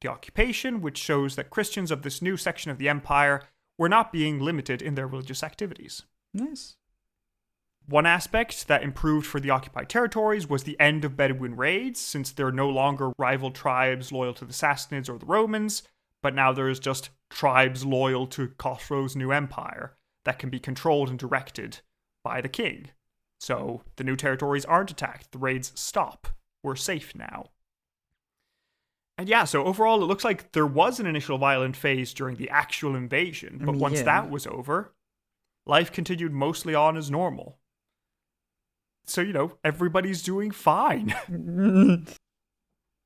the occupation, which shows that Christians of this new section of the empire were not being limited in their religious activities. Nice. One aspect that improved for the occupied territories was the end of Bedouin raids, since there are no longer rival tribes loyal to the Sassanids or the Romans, but now there is just tribes loyal to Khosrow's new empire that can be controlled and directed by the king. So the new territories aren't attacked, the raids stop. We're safe now. And yeah, so overall, it looks like there was an initial violent phase during the actual invasion, but once that was over, life continued mostly on as normal. So, everybody's doing fine.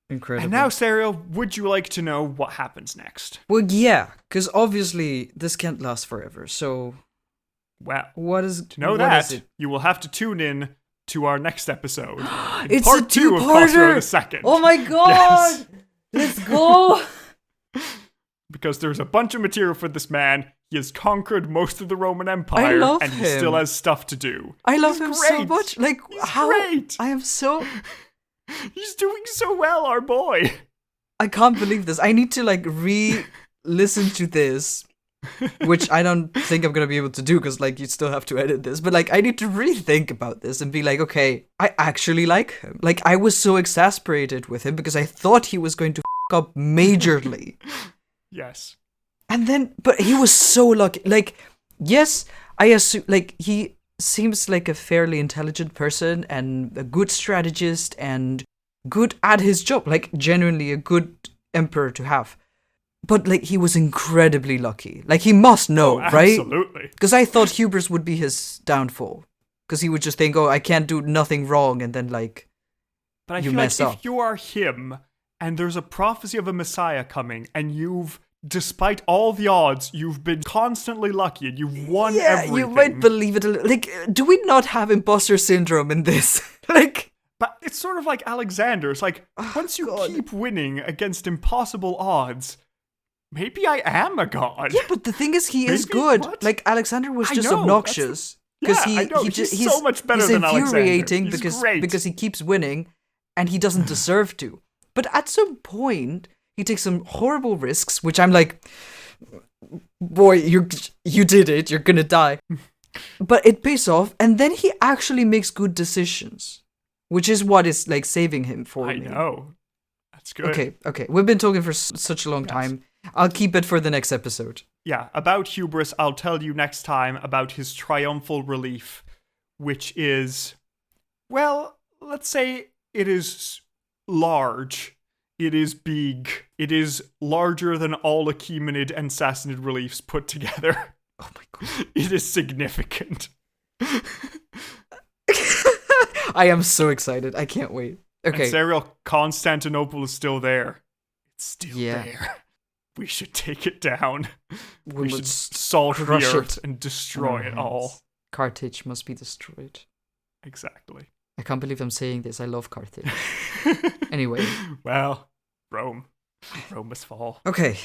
Incredible. And now, Serial, would you like to know what happens next? Well, yeah, because obviously this can't last forever, so... Well, to know that, you will have to tune in to our next episode. It's part a 2 of two-parter! Khosrow II. Oh my god! Yes. Let's go! Because there's a bunch of material for this man. He has conquered most of the Roman Empire, and he still has stuff to do. I love him so great. much. Like, He's how? great. I am so... He's doing so well, our boy. I can't believe this. I need to, like, re-listen to this, which I don't think I'm gonna be able to do, because, like, you still have to edit this. But, like, I need to rethink about this and be like, okay, I actually like him. Like, I was so exasperated with him because I thought he was going to f*** up majorly. Yes. And then, but he was so lucky. Like, yes, I assume, like, he seems like a fairly intelligent person and a good strategist and good at his job. Like, genuinely a good emperor to have. But, like, he was incredibly lucky. Like, he must know, right? Absolutely. Because I thought hubris would be his downfall. Because he would just think, oh, I can't do nothing wrong, and then, like, but I you feel mess like up. if you are him, and there's a prophecy of a Messiah coming, and you've, despite all the odds, you've been constantly lucky, and you've won everything. You might believe it a little. Like, do we not have imposter syndrome in this? Like... But it's sort of like Alexander. It's like, once you keep winning against impossible odds... Maybe I am a god. Yeah, but the thing is, he is good. What? Like, Alexander was just obnoxious. Because he's so much better than Alexander. He's infuriating because he keeps winning, and he doesn't deserve to. But at some point, he takes some horrible risks, which I'm like, boy, you did it. You're gonna die. But it pays off, and then he actually makes good decisions, which is what is like saving him for me. I know. That's good. Okay. We've been talking for such a long time. I'll keep it for the next episode. Yeah, about hubris, I'll tell you next time about his triumphal relief, which is, well, let's say it is large. It is big. It is larger than all Achaemenid and Sassanid reliefs put together. Oh my god. It is significant. I am so excited. I can't wait. Okay. And Serial Constantinople is still there. It's still there. We should take it down. We should salt the earth and destroy it all. Carthage must be destroyed. Exactly. I can't believe I'm saying this. I love Carthage. Anyway. Well, Rome. Rome must fall. Okay.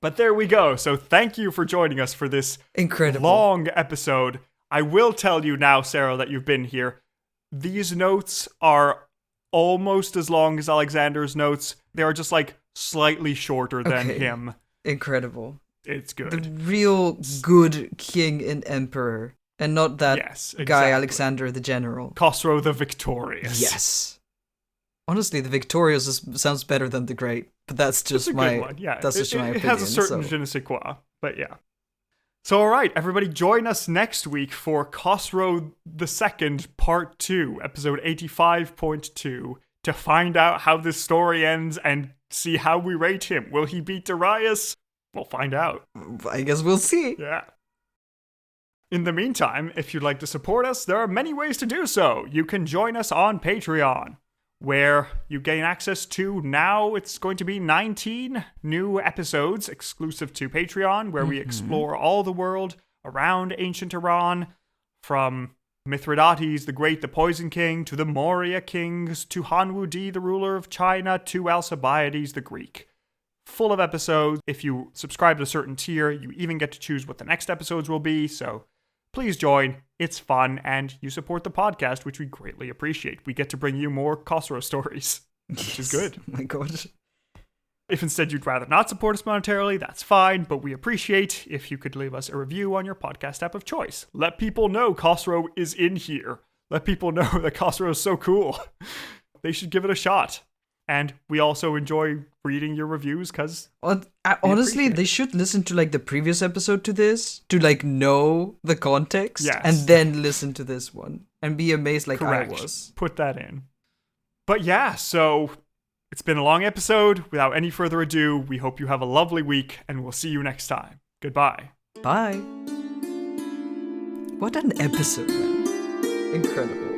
But there we go. So thank you for joining us for this incredible long episode. I will tell you now, Sarah, that you've been here. These notes are almost as long as Alexander's notes. They are just like slightly shorter than him. Incredible. It's good. The real good king and emperor. And not that guy Alexander the General. Khosrow the Victorious. Yes. Honestly, the Victorious sounds better than the Great. But that's just my... good one. Yeah. That's just my opinion. It has a certain je ne sais quoi. But yeah. So alright, everybody join us next week for Khosrow II Part 2, episode 85.2, to find out how this story ends and see how we rate him. Will he beat Darius? We'll find out. I guess we'll see. Yeah. In the meantime, if you'd like to support us, there are many ways to do so. You can join us on Patreon, where you gain access to, now it's going to be 19 new episodes exclusive to Patreon, where we explore all the world around ancient Iran, from Mithridates the Great, the Poison King, to the Maurya kings, to Hanwudi, the ruler of China, to Alcibiades the Greek. Full of episodes. If you subscribe to a certain tier, you even get to choose what the next episodes will be, so please join. It's fun, and you support the podcast, which we greatly appreciate. We get to bring you more Khosrow stories, which is good. Oh my god. If instead you'd rather not support us monetarily, that's fine, but we appreciate if you could leave us a review on your podcast app of choice. Let people know Khosrow is in here. Let people know that Khosrow is so cool. They should give it a shot. And we also enjoy reading your reviews because... honestly, they should listen to like the previous episode to this to like know the context and then listen to this one and be amazed like Correct. I was. Put that in. But yeah, so it's been a long episode. Without any further ado, we hope you have a lovely week and we'll see you next time. Goodbye. Bye. What an episode, man. Incredible.